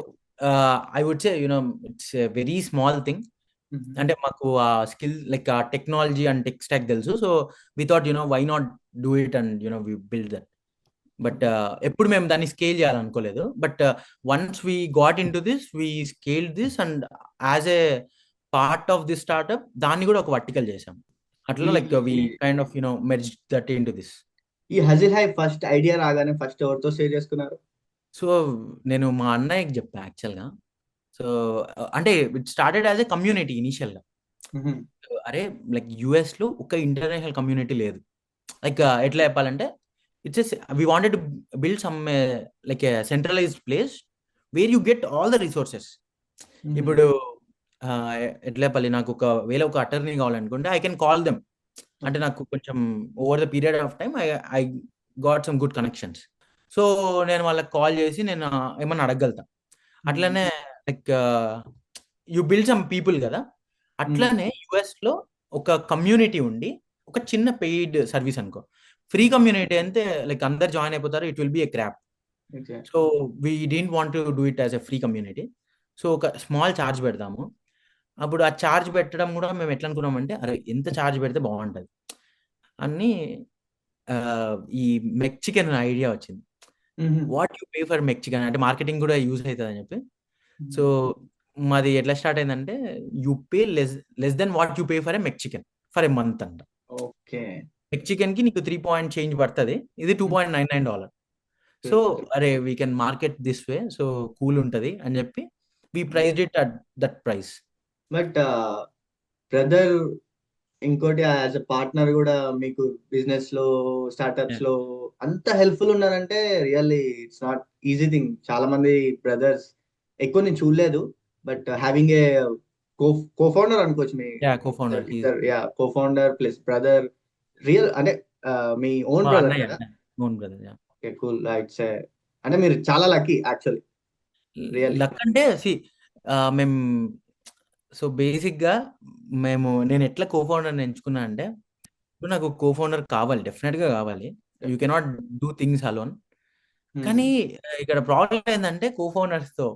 I would say you know it's a very small thing. అంటే మాకు ఆ స్కిల్ లైక్ ఆ టెక్నాలజీ అండ్ టెక్ స్టాక్ తెలుసు. So we thought why not do it and we build that. But ఎప్పుడు మేము దాన్ని స్కేల్ చేయాలనుకోలేదు. But once we got in to this, we scale this, and as a part of this startup దాన్ని కూడా ఒక vertical చేసాం. అట్లా like we kind of merge that in to this. ఈ హజిల్ హై ఫస్ట్ ఐడియా రాగానే ఫస్ట్ ఎవరితో షేర్ చేసుకున్నారు? సో నేను మా అన్నయ్యకి చెప్పా యాక్చువల్గా. సో అంటే it started as a community ఇనిషియల్గా. అరే లైక్ యుఎస్లో ఒక ఇంటర్నేషనల్ కమ్యూనిటీ లేదు. లైక్ ఎట్లా చెప్పాలంటే it's we wanted to build some like a centralized place where you get all the resources. ఇప్పుడు ఎట్లా చెప్పాలి, నాకు ఒకవేళ ఒక అటర్నీ కావాలనుకుంటే ఐ కెన్ కాల్ దెమ్. అంటే నాకు కొంచెం over the period of time I got some good connections. So నేను వాళ్ళకి కాల్ చేసి నేను ఏమన్నా అడగలుగుతా. అట్లనే like you build some people కదా. అట్లనే యుఎస్లో ఒక కమ్యూనిటీ ఉండి ఒక చిన్న పెయిడ్ సర్వీస్ అనుకో, ఫ్రీ కమ్యూనిటీ అంటే లైక్ అందరు జాయిన్ అయిపోతారు, it will be A crop. So we don't want to do it as a free community. So ఒక స్మాల్ ఛార్జ్ పెడతాము. అప్పుడు ఆ ఛార్జ్ పెట్టడం కూడా మేము ఎట్లా అనుకున్నామంటే అరే ఎంత ఛార్జ్ పెడితే బాగుంటుంది అని ఈ మెక్సికన్ ఐడియా వచ్చింది. What you pay for Mexican అంటే మార్కెటింగ్ కూడా యూజ్ అవుతుంది అని చెప్పి. సో మాది ఎట్లా స్టార్ట్ అయిందంటే you pay less than what you pay for a Mexican for a month అంట. ఓకే, మెక్సికన్ కి నీకు 3 పాయింట్ చేంజ్ పడుతుంది, ఇది $2.99. సో అరే we can market this way, so cool ఉంటుంది అని చెప్పి we priced it at that price. But brother ఇంకోటి యాజ్ అ పార్ట్నర్ కూడా మీకు బిజినెస్ లో స్టార్ట్అప్స్ లో అంత హెల్ప్ఫుల్ ఉన్నారంటే really it's not easy thing. చాలా మంది బ్రదర్స్ ఎక్కువ నేను చూడలేదు, బట్ హ్యావింగ్ ఏ కో-ఫౌండర్ అనుకోవచ్చు మీ కో-ఫౌండర్ ప్లస్ బ్రదర్, రియల్ అంటే మీ ఓన్ బ్రదర్ కదా. Own brother. Okay, cool. It's అంటే మీరు చాలా లక్కీ యాక్చువల్లీ. రియల్లీ. లక్ అంటే మేము బేసిక్గా నేను ఎట్లా కోఫౌండర్ ఎంచుకున్నా అంటే, ఇప్పుడు నాకు కోఫౌండర్ కావాలి, డెఫినెట్గా కావాలి. You cannot do things alone. కానీ ఇక్కడ ప్రాబ్లం ఏంటంటే కోఫౌండర్స్తో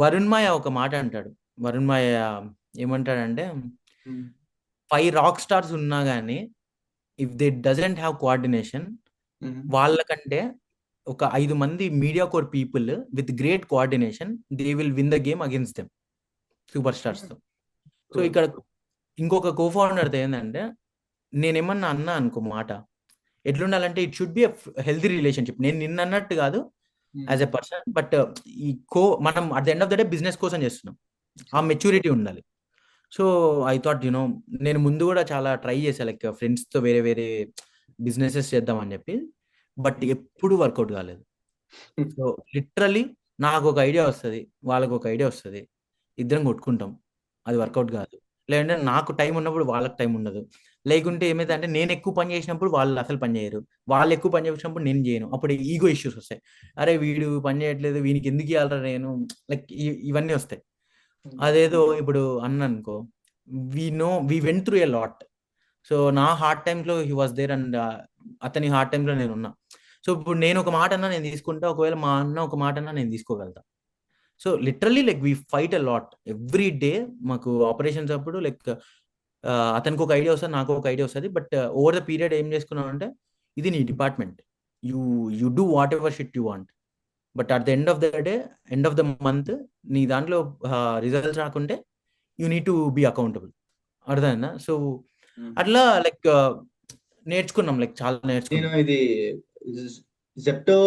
వరుణ్ మాయ ఒక మాట అంటాడు. వరుణ్ మాయ ఏమంటాడంటే, 5 రాక్ స్టార్స్ ఉన్నా కానీ if they doesn't have coordination, వాళ్ళకంటే ఒక 5 మంది media core people with great coordination they will win the game against them, super స్టార్స్తో. సో ఇక్కడ ఇంకొక కోఫౌండర్తో ఏంటంటే, నేనేమన్నా అన్నా అనుకో మాట, ఎట్లుండాలంటే it should be healthy relationship. నేను నిన్న అన్నట్టు కాదు యాజ్ ఎ పర్సన్, బట్ మనం at the end of the day business కోసం చేస్తున్నాం, ఆ మెచ్యూరిటీ ఉండాలి. సో ఐ థాట్ నేను ముందు కూడా చాలా ట్రై చేశాను, లైక్ ఫ్రెండ్స్తో వేరే వేరే బిజినెసెస్ చేద్దామని చెప్పి, బట్ ఎప్పుడు వర్కౌట్ కాలేదు. సో లిటరలీ నాకు ఒక ఐడియా వస్తుంది, వాళ్ళకు ఒక ఐడియా వస్తుంది, ఇద్దరం కొట్టుకుంటాం, అది వర్కౌట్ కాదు. లేదంటే నాకు టైం ఉన్నప్పుడు వాళ్ళకి టైం ఉండదు. లేకుంటే ఏమైందంటే నేను ఎక్కువ పని చేసినప్పుడు వాళ్ళు అసలు పని చేయరు, వాళ్ళు ఎక్కువ పని చేసినప్పుడు నేను చేయను, అప్పుడు ఈగో ఇష్యూస్ వస్తాయి. అరే వీడు పని చేయట్లేదు, వీనికి ఎందుకు ఇవ్వాలరా నేను, లైక్ ఇవన్నీ వస్తాయి. అదేదో ఇప్పుడు అనుకో, we went through a lot. So నా హార్డ్ టైమ్స్లో హీ వాస్ దేర్, అండ్ అతని హార్డ్ టైమ్స్లో నేను ఉన్నా. సో ఇప్పుడు నేను ఒక మాట అన్నా నేను తీసుకుంటా, ఒకవేళ మా అన్న ఒక మాట అన్నా నేను తీసుకోగలుగుతా. So literally like we fight a lot every day. మాకు ఆపరేషన్స్ అప్పుడు లైక్ అతనికి ఒక ఐడియా వస్తుంది, నాకు ఒక ఐడియా వస్తుంది, బట్ ఓవర్ ద పీరియడ్ ఏం చేసుకున్నాం అంటే, ఇది నీ department, you you do whatever shit you want, but at the end of the day, end of the month నీ దాంట్లో రిజల్ట్స్ రాకుంటే you need to be accountable. అర్థమైందా? సో అట్లా లైక్ నేర్చుకున్నాం, లైక్ చాలా నేను నేర్చుకున్నాం. ఇది జెప్టో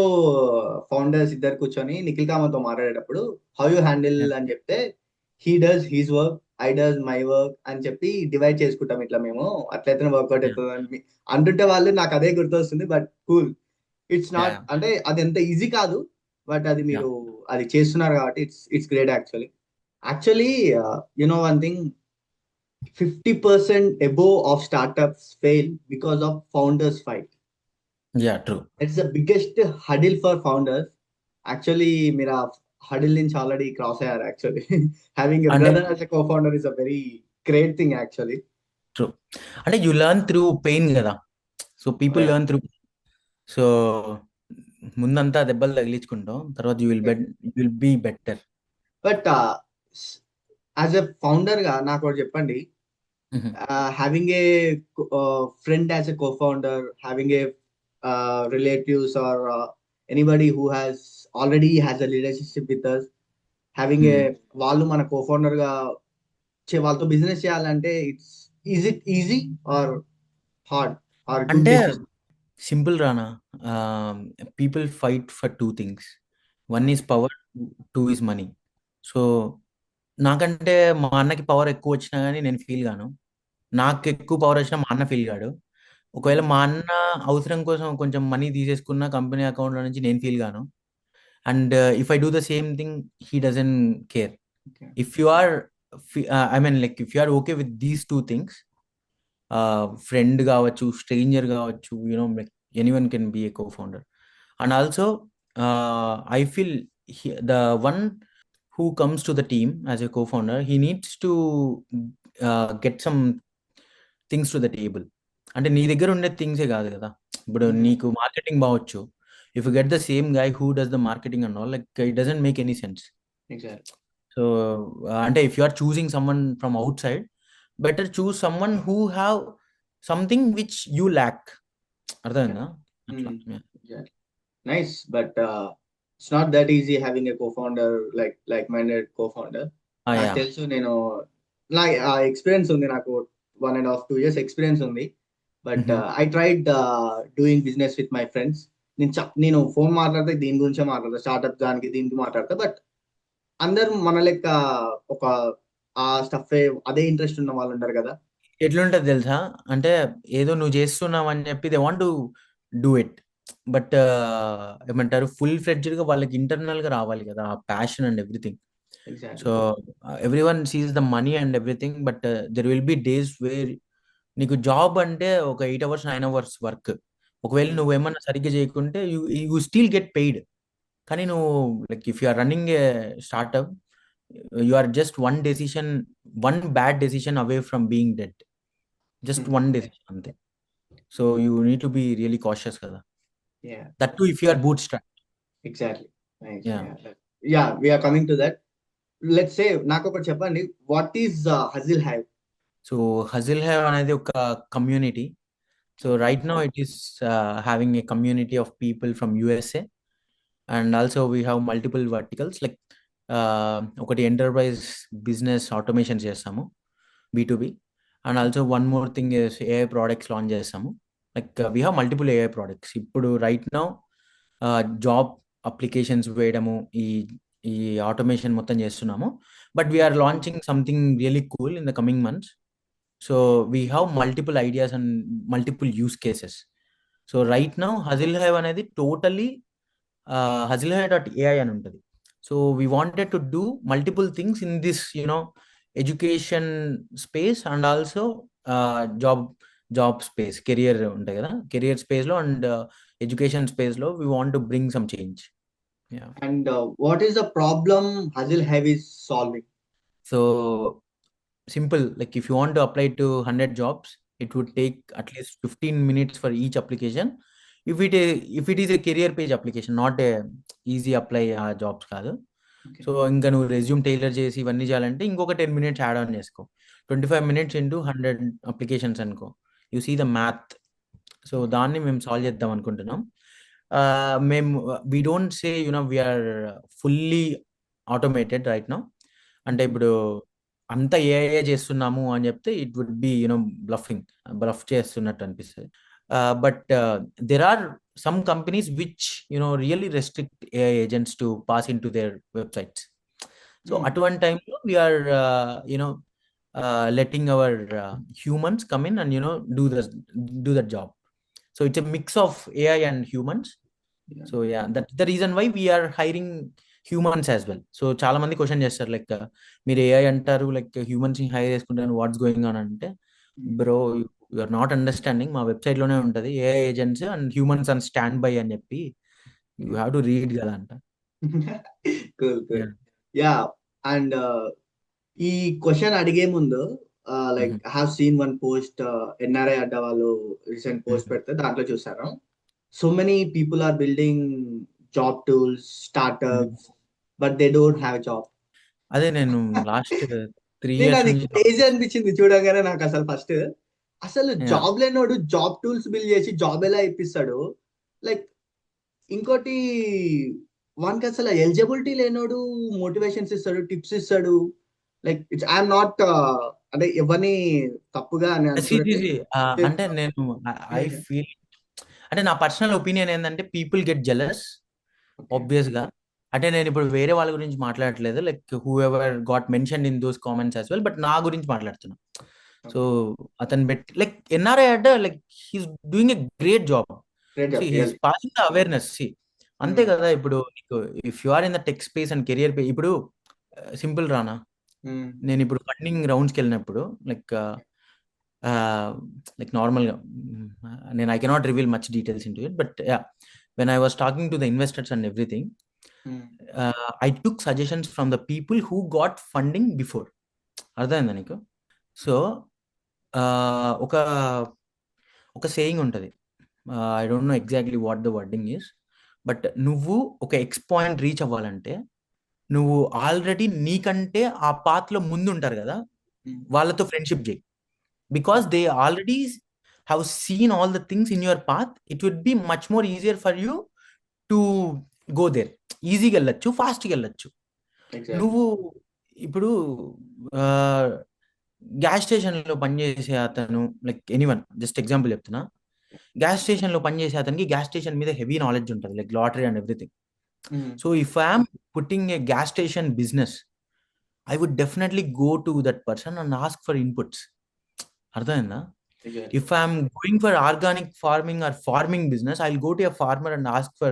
ఫౌండర్స్ ఇద్దరు కూర్చొని నిఖిల్ కామతో మాట్లాడేటప్పుడు హౌ యూ హ్యాండిల్ అని చెప్తే, he does he's work, I does my work అని చెప్పి డివైడ్ చేసుకుంటాం ఇట్లా మేము, అట్లయితే వర్కౌట్ అవుతుంది అని అంటుంటే వాళ్ళు నాకు అదే గుర్తొస్తుంది. బట్ కూల్, ఇట్స్ నాట్ అంటే అది ఎంత ఈజీ కాదు, బట్ అది మీరు అది చేస్తున్నారు కాబట్టి it's great actually one thing, 50% above of startups fail because of founders fight. True. It's the biggest hurdle for founders. Actually, మీరు ఆ హడిల్ నుంచి ఆల్రెడీ క్రాస్ అయ్యారు. Actually having a brother as a co-founder is a very great thing actually. True. అంటే you learn through pain కదా, so people learn through. So ముందంతా దెబ్బలు తగిలించుకుంటాం, తర్వాత you will be better. But as a founder గా నాకు ఒకటి చెప్పండి, having a friend as a co-founder, having a relatives or anybody who has already has a relationship with us, having a వాళ్ళు మన co-founder గా వాళ్ళతో బిజినెస్ చేయాలంటే is it easy or hard or do అంటే they just simple Rana, people fight for 2 things. 1 is power, 2 is money. So నాకంటే మా అన్నకి power ఎక్కువ వచ్చినా కానీ నేను ఫీల్ గాను, నాకు ఎక్కువ పవర్ వచ్చినా మా అన్న ఫీల్ కాడు. ఒకవేళ మా అన్న అవసరం కోసం కొంచెం మనీ తీసేసుకున్న కంపెనీ అకౌంట్లో నుంచి నేను ఫీల్ గాను. And if I do the same thing he doesn't care. If you are I mean like if you are okay with these 2 things, friend కావచ్చు, స్ట్రేంజర్ కావచ్చు, like anyone can be a co-founder. And also I feel the one who comes to the team as a co-founder, he needs to get some things to the table. అంటే నీ దగ్గర ఉండే థింగ్సే కాదు కదా, ఇప్పుడు నీకు మార్కెటింగ్ బావచ్చు, if you get the same guy who does the marketing and all, like it doesn't make any sense. So అంటే if you are choosing someone from outside, better choose someone who have something which you lack. అర్థమైందా? Nice. But it's not that easy having a cofounder, like minded cofounder. నాకు తెలుసు, నేను నా experience ఉంది, నాకు 1.5 2 years experience ఉంది. But I tried doing business with my friends. నేను phone మాట్లాడితే దీని గురించే మాట్లాడతా, స్టార్ట్అప్ దానికి దీనికి మాట్లాడతా. బట్ అందరు మన లెక్క ఒక ఆ స్టఫ్ అదే ఇంట్రెస్ట్ ఉన్న వాళ్ళు ఉంటారు కదా. ఎట్లుంటది తెలుసా, అంటే ఏదో నువ్వు చేస్తున్నావు అని చెప్పి they want to do it, but ఏమంటారు, ఫుల్ ఫ్లెడ్జ్డ్గా వాళ్ళకి ఇంటర్నల్గా రావాలి కదా ఆ passion and everything. So every one sees the money and everything, but there will be days where నీకు జాబ్ అంటే ఒక 8 hours 9 hours వర్క్, ఒకవేళ నువ్వేమన్నా సరిగ్గా చేయకుంటే యూ స్టిల్ గెట్ పెయిడ్. కానీ నువ్వు like if you are running a startup, you are just one bad decision away from being dead. Just one decision అంతే. So you need to be really cautious కదా. Yeah, that too if you are bootstrap. exactly. Nice. Yeah. Yeah, we are coming to that. Let's say నాకు ఒకటి చెప్పండి, what is Hustle Hive? So hustle hive అనేది ఒక community. So right now it is having a community of people from USA, and also we have multiple verticals like ఒకటి enterprise business automation చేస్తాము, B2B, and also one more thing is AI products launch చేస్తాము. Like we have multiple AI products. ఇప్పుడు right now job applications వేయడము, ఈ ఈ automation మొత్తం చేస్తున్నాము. But we're launching something really cool in the coming months. So we have multiple ideas and multiple use cases. So right now హజిల్ హైవ్ అనేది totally huzilhai.ai అని ఉంటుంది. So we wanted to do multiple things in this education space and also job space, career ఉంటాయి కదా, career స్పేస్లో and education స్పేస్లో we want to bring some change. And what is the problem Hustle Hive is solving? So simple, like if you want to apply to 100 jobs, it would take at least 15 minutes for each application. If it is a career page application, not a easy apply jobs కాదు. Okay. So ఇంకా నువ్వు resume tailor చేసి ఇవన్నీ చేయాలంటే ఇంకొక 10 minutes add on చేసుకో. 25 minutes into 100 applications అనుకో, you see the math. So దాన్ని మేము సాల్వ్ చేద్దాం అనుకుంటున్నాం. మేము we don't say we're fully automated right now. అంటే ఇప్పుడు అంతా ఏఐ చేస్తున్నాము అని చెప్తే ఇట్ వుడ్ బి బ్లఫ్ చేస్తున్నట్టు అనిపిస్తుంది. But there are some companies which really restrict AI agents to pass in to their websites. So అటువంటి టైంలో we're letting our humans come in and do that job. So it's a mix of AI and humans. Yeah. So yeah, that's the reason why we are hiring humans as well. So చాలా మంది question చేస్తారు, like మీరు AI అంటారు, like humans ని hire చేసుకుంటారు, what's going on అంటే, bro you are not understanding. మా website లోనే ఉంటుంది AI agents and humans on standby అని చెప్పి, యూ హ్యావ్ టు రీడ్ కదా అంట. Cool. Yeah, and ఈ క్వశ్చన్ అడిగే ముందు like I have seen one post, NRI Adda వాళ్ళు రీసెంట్ పోస్ట్ పెడితే దాంట్లో చూసారు, so many people are building job tools, startups, but they don't have job. అదే నేను లాస్ట్ 3 నేను years అది నుంచి క్రేజీ అనిపించింది చూడగానే నాకు. అసలు జాబ్ లేనోడు జాబ్ టూల్స్ బిల్డ్ చేసి జాబ్ ఎలా ఇప్పిస్తాడు? లైక్ ఇంకోటి, వానికి అసలు ఎలిజిబిలిటీ లేనోడు మోటివేషన్స్ ఇస్తాడు, టిప్స్ ఇస్తాడు. లైక్ ఇట్స్ ఐఎమ్ నాట్ అంటే ఎవరిని తప్పుగా అని అంటే నేను ఐ ఫీల్, అంటే నా పర్సనల్ ఒపీనియన్ ఏంటంటే పీపుల్ గెట్ జెలస్ ఆబ్వియస్ గా. అంటే నేను ఇప్పుడు వేరే వాళ్ళ గురించి మాట్లాడట్లేదు, like whoever got mention in those comments as well, but నా గురించి మాట్లాడుతున్నా. సో అతను పెట్టి లైక్ ఎన్ఆర్ఐ అంటే like he's doing a great job, he's passing the awareness. అంతే కదా. ఇప్పుడు if you are in the tech space and career పే, ఇప్పుడు సింపుల్ రానా, నేను ఇప్పుడు ఫండింగ్ రౌండ్స్కి వెళ్ళినప్పుడు లైక్ నార్మల్గా నేను I cannot reveal much details in to it, but when I was talking to the investors and everything, I took suggestions from the people who got funding before. అర్థమైందా నీకు? So ఒక saying ఉంటుంది, I don't know exactly what the wording is, but నువ్వు ఒక X point reach అవ్వాలంటే నువ్వు already నీకంటే ఆ పాత్లో ముందు ఉంటారు కదా, వాళ్ళతో ఫ్రెండ్షిప్ చేయి. Because they already have seen all the things in your path. It would be much more easier for you to go there. ఈజీగా వెళ్ళొచ్చు, ఫాస్ట్గా వెళ్ళొచ్చు. నువ్వు ఇప్పుడు గ్యాస్ స్టేషన్లో పనిచేసే అతను, లైక్ ఎనీవన్, జస్ట్ ఎగ్జాంపుల్ చెప్తున్నా, గ్యాస్ స్టేషన్లో పనిచేసే అతనికి గ్యాస్ స్టేషన్ మీద హెవీ నాలెడ్జ్ ఉంటుంది, like lottery and everything. So if I am putting a gas station business, I would definitely go to that person and ask for inputs. Ardhainda? If I am going for organic farming or farming business, I'll go to a farmer and ask for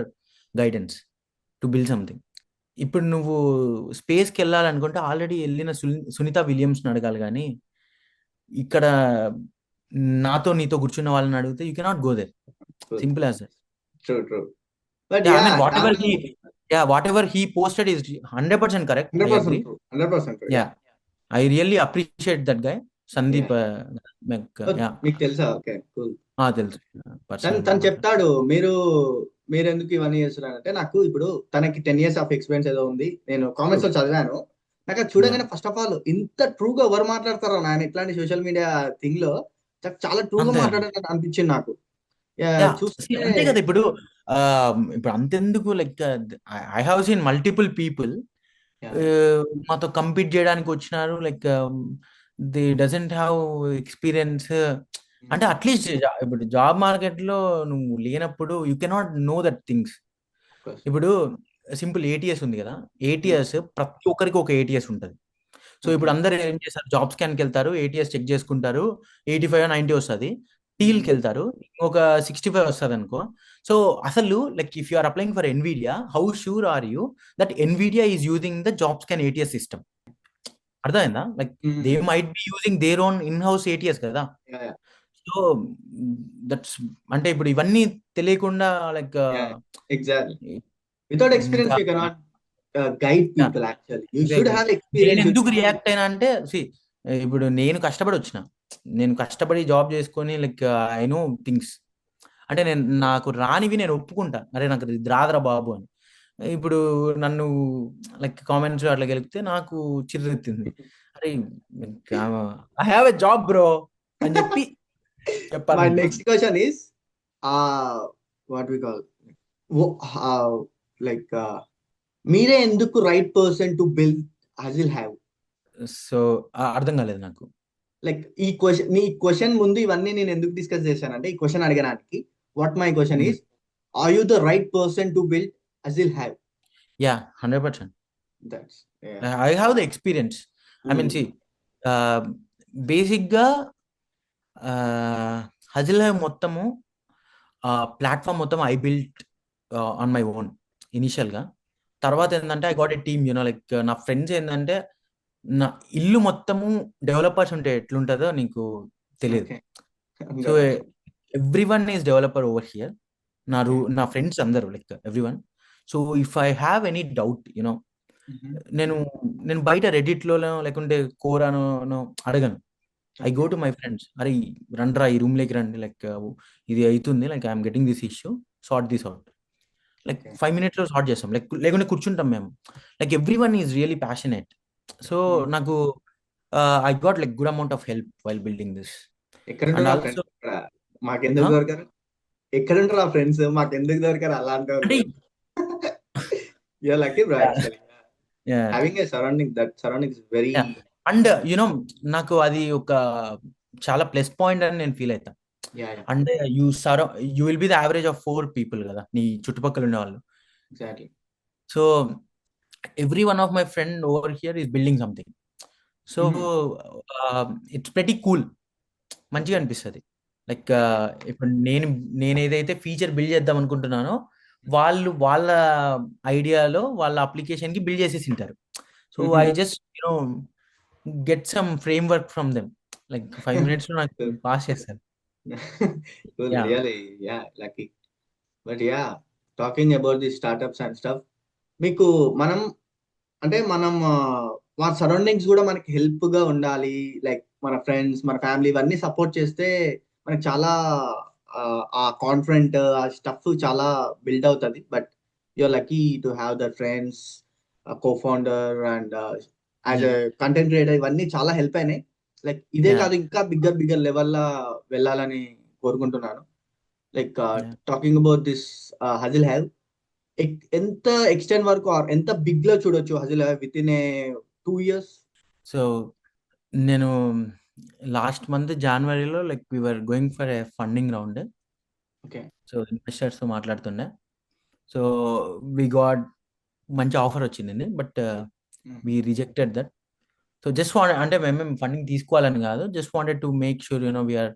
guidance to build something. ఇప్పుడు నువ్వు స్పేస్కి వెళ్ళాలనుకుంటే already వెళ్ళిన సునీత విలియమ్స్ని అడగాలి, కానీ ఇక్కడ నీతో కూర్చున్న వాళ్ళని అడిగితే you cannot go there. Simple as that. True. But I mean, whatever he Yeah, whatever he posted is 100% correct. I 100% agree. true. 100% true. Yeah, I really appreciate that guy, Sandeep. Yeah. So Yeah, మీకు తెలుసా? Okay, cool. తెలుసు తను personal గా తను మాట్లాడు. చెప్తాడు, మీరు ఎందుకు ఇవన్నీ చేస్తున్నారంటే, నాకు ఇప్పుడు తనకి 10 years ఆఫ్ ఎక్స్పీరియన్స్ ఏదో ఉంది, నేను కామెంట్స్ లో చదివాను. నాకు అది Yeah, చూడగానే ఫస్ట్ ఆఫ్ ఆల్ ఇంత ట్రూగా ఎవరు మాట్లాడతారో నాయన ఇట్లాంటి సోషల్ మీడియా థింగ్ లో, చాలా ట్రూగా అంతే. మాట్లాడినట్టు అనిపించింది నాకు. యా, చూస్తే అంతే కదా. ఇప్పుడు అంతెందుకు, like I have scene multiple people మాతో కంపీట్ చేయడానికి వచ్చినారు. Like the doesn't have experience. అంటే అట్లీస్ట్ ఇప్పుడు జాబ్ మార్కెట్ లో నువ్వు లేనప్పుడు you cannot know that things. ఇప్పుడు సింపుల్ ఏటీఎస్ ఉంది కదా, ఏటీఎస్ ప్రతి ఒక్కరికి ఒక ఏటీఎస్ ఉంటుంది. సో ఇప్పుడు అందరు ఏం చేస్తారు, జాబ్ స్కాన్కి వెళ్తారు, ఏటీఎస్ చెక్ చేసుకుంటారు, 85 90 వస్తుంది. టీల్కి వెళ్తారు, ఒక 65 వస్తుంది అనుకో. సో అసలు like if you are applying for Nvidia, how sure are you that Nvidia is using the job scan ATS system? అర్థమైందా? Like they might be using their own in house ATS కదా. So that's, అంటే ఇప్పుడు ఇవన్నీ తెలియకుండా like exactly without experience ఇంకా you cannot guide yeah, people. Actually you should exactly. Have నేను experience. ఎందుకు react అయినా అంటే, ఇప్పుడు నేను కష్టపడి వచ్చిన, నేను కష్టపడి జాబ్ చేసుకొని లైక్ ఐ నో థింగ్స్. అంటే నాకు రానివి నేను ఒప్పుకుంటా, అరే నాకు ఇది రాదురా బాబు అని. ఇప్పుడు నన్ను లైక్ కామెంట్స్ అట్లా గెలిపితే నాకు చిర్రెత్తింది. అరే I have a job bro అని చెప్పి My చెప్పాలనిపించింది. next question is, what we call, like, మీరే ఎందుకు right person to build Hustle have? So అర్థం కాలేదు నాకు. లైక్ నీ క్వశ్చన్ ముందు ఇవన్నీ నేను ఎందుకు డిస్కస్ చేశానంటే, ఈ క్వశ్చన్ అడగడానికి, what my question is, are you the right person to build Hustle Have? Yeah, 100%. That's I have the experience. I mean బేసిక్గా హజిల్ హ్యావ్ మొత్తము ప్లాట్ఫామ్ మొత్తం I built on my own ఇనిషియల్గా. తర్వాత ఏంటంటే I got a team, like నా friends ఏంటంటే, నా ఇల్లు మొత్తము డెవలపర్స్ ఉంటే ఎట్లుంటుందో నీకు తెలియదు. So every one is developer over here. నా ఫ్రెండ్స్ అందరూ like every one. So if I have any doubt నేను నేను బయట రెడిట్లోనో లేకుంటే కోరానో అడగను. I go to my friends, అరే రండ్రా ఈ రూమ్లోకి రండి, లైక్ ఇది అవుతుంది, like I'm getting this issue, sort this out. Like 5 minutes sort చేస్తాం, లేకుంటే కూర్చుంటాం మేము. Like every one is really passionate. So నాకు I got like good amount of help while building this. And also మాకెందుకు దొరకరు? ఎక్కడుంటారు ఆ ఫ్రెండ్స్? మాకెందుకు దొరకరు అలాంటి వాళ్ళు? అంటే You're lucky, bro, actually. Having a surrounding is very. And నాకు అది ఒక చాలా ప్లస్ పాయింట్ అని నేను ఫీల్ అవుతా. అంటే you will be the average of 4 people కదా నీ చుట్టుపక్కల ఉండే వాళ్ళు. Exactly. So every one of my friend over here is building something. So it's very cool, మంచిగా అనిపిస్తుంది. లైక్ ఇప్పుడు నేను ఏదైతే ఫీచర్ బిల్డ్ చేద్దాం అనుకుంటున్నానో, వాళ్ళు వాళ్ళ ఐడియాలో వాళ్ళ అప్లికేషన్కి బిల్డ్ చేసేసి ఉంటారు. So I just get some frame work from them, like 5 minutes లో నాకు పాస్ చేస్తారు. Cool, Yeah. really, yeah, lucky. But yeah, talking about the startups and stuff, మీకు మనం మన సరౌండింగ్స్ కూడా మనకి హెల్ప్ గా ఉండాలి. లైక్ మన ఫ్రెండ్స్, మన ఫ్యామిలీ ఇవన్నీ సపోర్ట్ చేస్తే మనకి చాలా ఆ కాన్ఫిడెంట్, ఆ స్టఫ్ చాలా బిల్డ్ అవుతుంది. But you're lucky to have that friends, co founder and as a content creator, ఇవన్నీ చాలా హెల్ప్ అయినాయి. లైక్ ఇదే కాదు, ఇంకా బిగ్గర్ లెవెల్లో వెళ్ళాలని కోరుకుంటున్నాను. Like talking about this hustle have, ఎంత ఎక్స్టెండ్ వరకు ఎంత బిగ్ లో చూడొచ్చు hustle have with in a 2 years? So నేను లాస్ట్ మంత్ జనవరిలో like we're going for a funding round. Okay. So ఇన్వెస్టర్స్తో మాట్లాడుతుండే. సో వి గాట్ మంచి ఆఫర్ వచ్చిందండి, but we rejected that. So just అంటే మేము ఫండింగ్ తీసుకోవాలని కాదు, just wanted to make sure we're,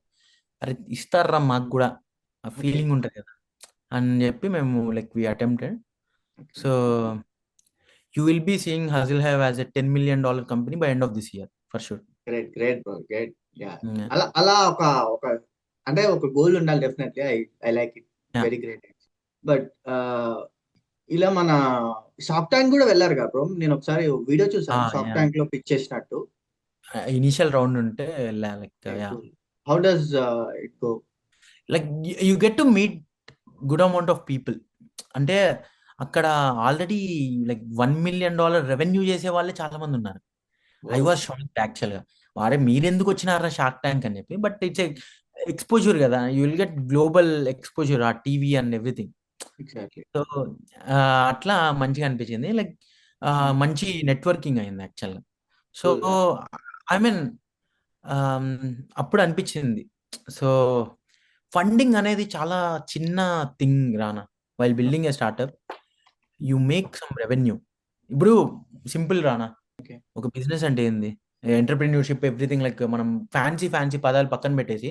అరే ఇస్తారా మాకు కూడా ఆ ఫీలింగ్ ఉంటుంది కదా అని చెప్పి మేము like we attempted. So you will be seeing Hustle Have as a $10 million company by end of this year for sure. Great bro, great. అలా ఒక అంటే ఒక గోల్ ఉండాలి definitely. I like it, very great. But ఇలా మన shark tank కూడా వెళ్ళారు కదా బ్రో, నేను ఒకసారి వీడియో చూసాను షార్క్ యా ట్యాంక్ లో పిచ్ చేసినట్టు. ఇనిషియల్ రౌండ్ ఉంటే like yeah how does it go? Like you get to meet good amount of people. అంటే అక్కడ ఆల్రెడీ లైక్ $1 million రెవెన్యూ చేసే వాళ్ళే చాలా మంది ఉన్నారు. ఐ వాజ్ షాక్డ్ యాక్చువల్గా. వారే మీరెందుకు వచ్చినారా షార్క్ ట్యాంక్ అని చెప్పి. బట్ ఇట్స్ ఎక్స్పోజర్ కదా, you will get global exposure uh TV and everything. Exactly. So అట్లా మంచిగా అనిపించింది. లైక్ మంచి నెట్వర్కింగ్ అయింది యాక్చువల్గా. So cool. ఐ మీన్ అప్పుడు అనిపించింది. సో ఫండింగ్ అనేది చాలా చిన్న thing Rana. While building A startup you make some revenue. ఇప్పుడు సింపుల్ రానా, ఓకే. ఒక బిజినెస్ అంటే ఏంది, ఎంటర్ప్రెన్యూర్షిప్ ఎవ్రీథింగ్. లైక్ మనం ఫ్యాన్సీ ఫ్యాన్సీ పదాలు పక్కన పెట్టేసి,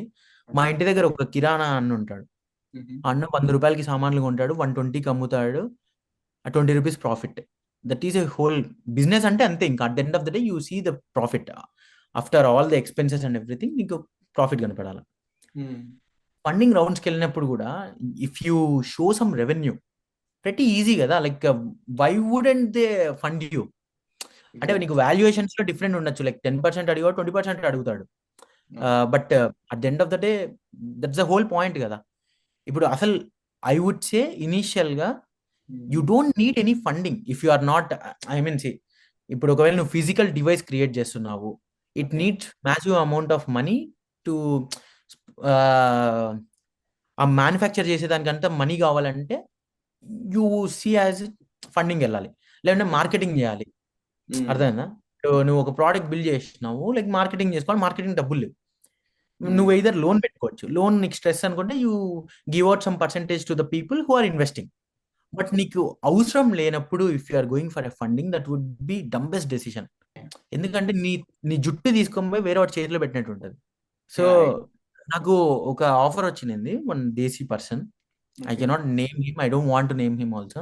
మా ఇంటి దగ్గర ఒక కిరాణా అన్న ఉంటాడు. ఆ అన్న ₹100కి సామాన్లు కొంటాడు, 120కి అమ్ముతాడు, ఆ ₹20 profit. That is a whole business. అంటే అంతే. ఇంకా at the end of the day you see the profit after all the expenses and everything. నీకు ప్రాఫిట్ కనపడాలి. ఫండింగ్ రౌండ్స్కి వెళ్ళినప్పుడు కూడా if you show some revenue pretty easy కదా. Like why wouldn't they fund you? అంటే నీకు valuations లో different ఉండొచ్చు. లైక్ 10% అడిగాడు, 20% అడుగుతాడు. But at the end of the day that's the whole point కదా. ఇప్పుడు అసలు ఐ వుడ్ సే ఇనీషియల్ గా you don't need any funding if you are not, I mean see, ఇప్పుడు ఒకవేళ నువ్వు ఫిజికల్ డివైస్ క్రియేట్ చేస్తున్నావు, it needs massive amount of money to ఆ manufacture చేసేదానికంతా మనీ కావాలంటే యూ సీ యాజ్ ఫండింగ్ వెళ్ళాలి, లేదంటే మార్కెటింగ్ చేయాలి. అర్థమైందా? నువ్వు ఒక ప్రోడక్ట్ బిల్డ్ చేసినావు, లైక్ మార్కెటింగ్ చేసుకోవాలి, మార్కెటింగ్ డబ్బులు లేవు. నువ్వు ఇదర్ లోన్ పెట్టుకోవచ్చు. లోన్ నీకు స్ట్రెస్ అనుకుంటే you give out some percentage to the people who are investing. But నీకు అవసరం లేనప్పుడు if you are going for a funding, that would be dumbest decision. ఎందుకంటే నీ నీ జుట్టు తీసుకొని పోయి వేరే వాడి చేతిలో పెట్టినట్టు ఉంటుంది. సో నాకు ఒక ఆఫర్ వచ్చింది one desi person. I cannot name him, I don't want to name him also.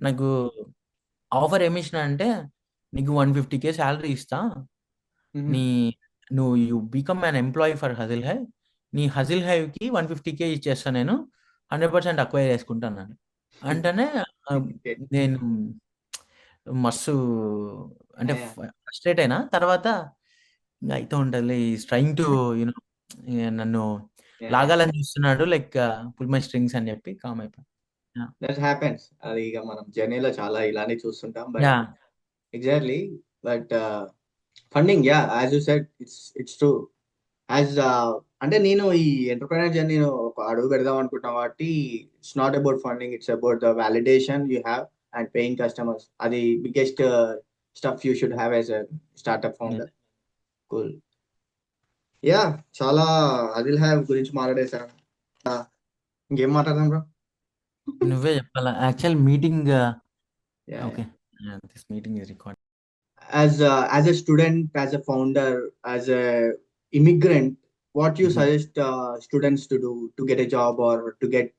నాకు ఆఫర్ ఏమి ఇచ్చిన అంటే, నీకు 150K శాలరీ ఇస్తా, నీ నువ్వు you become an employee for హజిల్ high, నీ హజిల్ హైవ్కి 150K ఇచ్చేస్తా, నేను 100% అక్వైర్ చేసుకుంటాను అంటేనే నేను మస్తు అంటే ఫ్రస్ట్రేట్ అయినా. తర్వాత ఇంకా అయితే ఉంటుంది, ఈస్ ట్రైంగ్ టు యూనో నన్ను లాగాలని చూస్తున్నాడు, లైక్ పుల్ మై స్ట్రింగ్స్ అని చెప్పి కామ్ అయిపోయి. That happens. అది ఇక మనం జర్నీలో చాలా ఇలానే చూస్తుంటాం. But yeah exactly. But funding, yeah, as you said, it's true. As అంటే నేను ఈ ఎంటర్ప్రైనర్ జర్నీలో ఒక అడుగు పెడదాం అనుకుంటున్నా కాబట్టి it's not about funding, it's about the validation you have and paying customers. అది biggest stuff you should have as a startup founder. Cool. Yeah, చాలా అదిల్ హ్యావ్ గురించి మాట్లాడేశాను. ఇంకేం మాట్లాడదాం బ్రో? నువ్వే చెప్పాలా. Actual meeting Yeah, okay, this meeting is record. as a student, as a founder, as a immigrant, what you suggest students to do to get a job or to get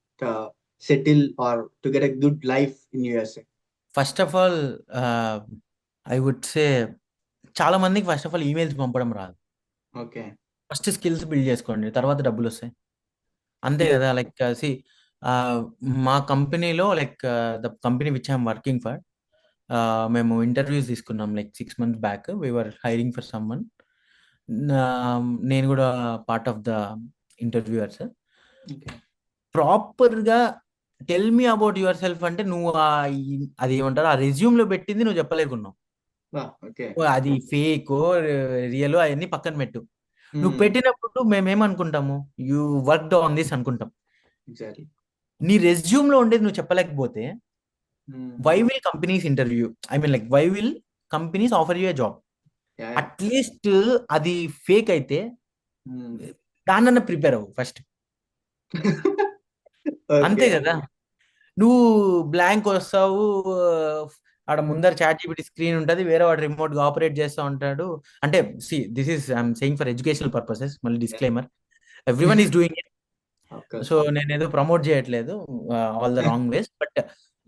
settled or to get a good life in USA? First of all I would say, చాలా మందికి first of all emails పంపడం రాదు. Okay. First skills build చేసుకోండి, తర్వాత డబ్బులు వస్తాయి. అంతే కదా. లైక్ సి, మా కంపెనీలో like the company which I'm working for, మేము ఇంటర్వ్యూస్ తీసుకున్నాం like 6 months back. We're hiring for someone. నేను కూడా పార్ట్ ఆఫ్ ద ఇంటర్వ్యూయర్స్. ప్రాపర్గా tell me about yourself అంటే నువ్వు అది ఏమంటారు, ఆ రెజ్యూమ్ లో పెట్టింది నువ్వు చెప్పలేకున్నావు. అది ఫేక్ రియల్ అవన్నీ పక్కన పెట్టు. నువ్వు పెట్టినప్పుడు మేమేమనుకుంటాము, యూ వర్క్డ్ ఆన్ దిస్ అనుకుంటాం. నీ రెజ్యూమ్ లో ఉండేది నువ్వు చెప్పలేకపోతే why will companies interview, I mean like why will companies offer you a job? At least అది ఫేక్ అయితే దాన్నన్నా ప్రిపేర్ అవ్వు ఫస్ట్. అంతే కదా. నువ్వు బ్లాంక్ వస్తావు, ఆడ ముందర ChatGPT స్క్రీన్ ఉంటుంది, వేరే వాడు రిమోట్ గా ఆపరేట్ చేస్తూ ఉంటాడు. అంటే see, this is I'm saying for educational purposes, మళ్ళీ disclaimer, everyone is doing it. So నేను ఏదో ప్రమోట్ చేయట్లేదు all the wrong ways. But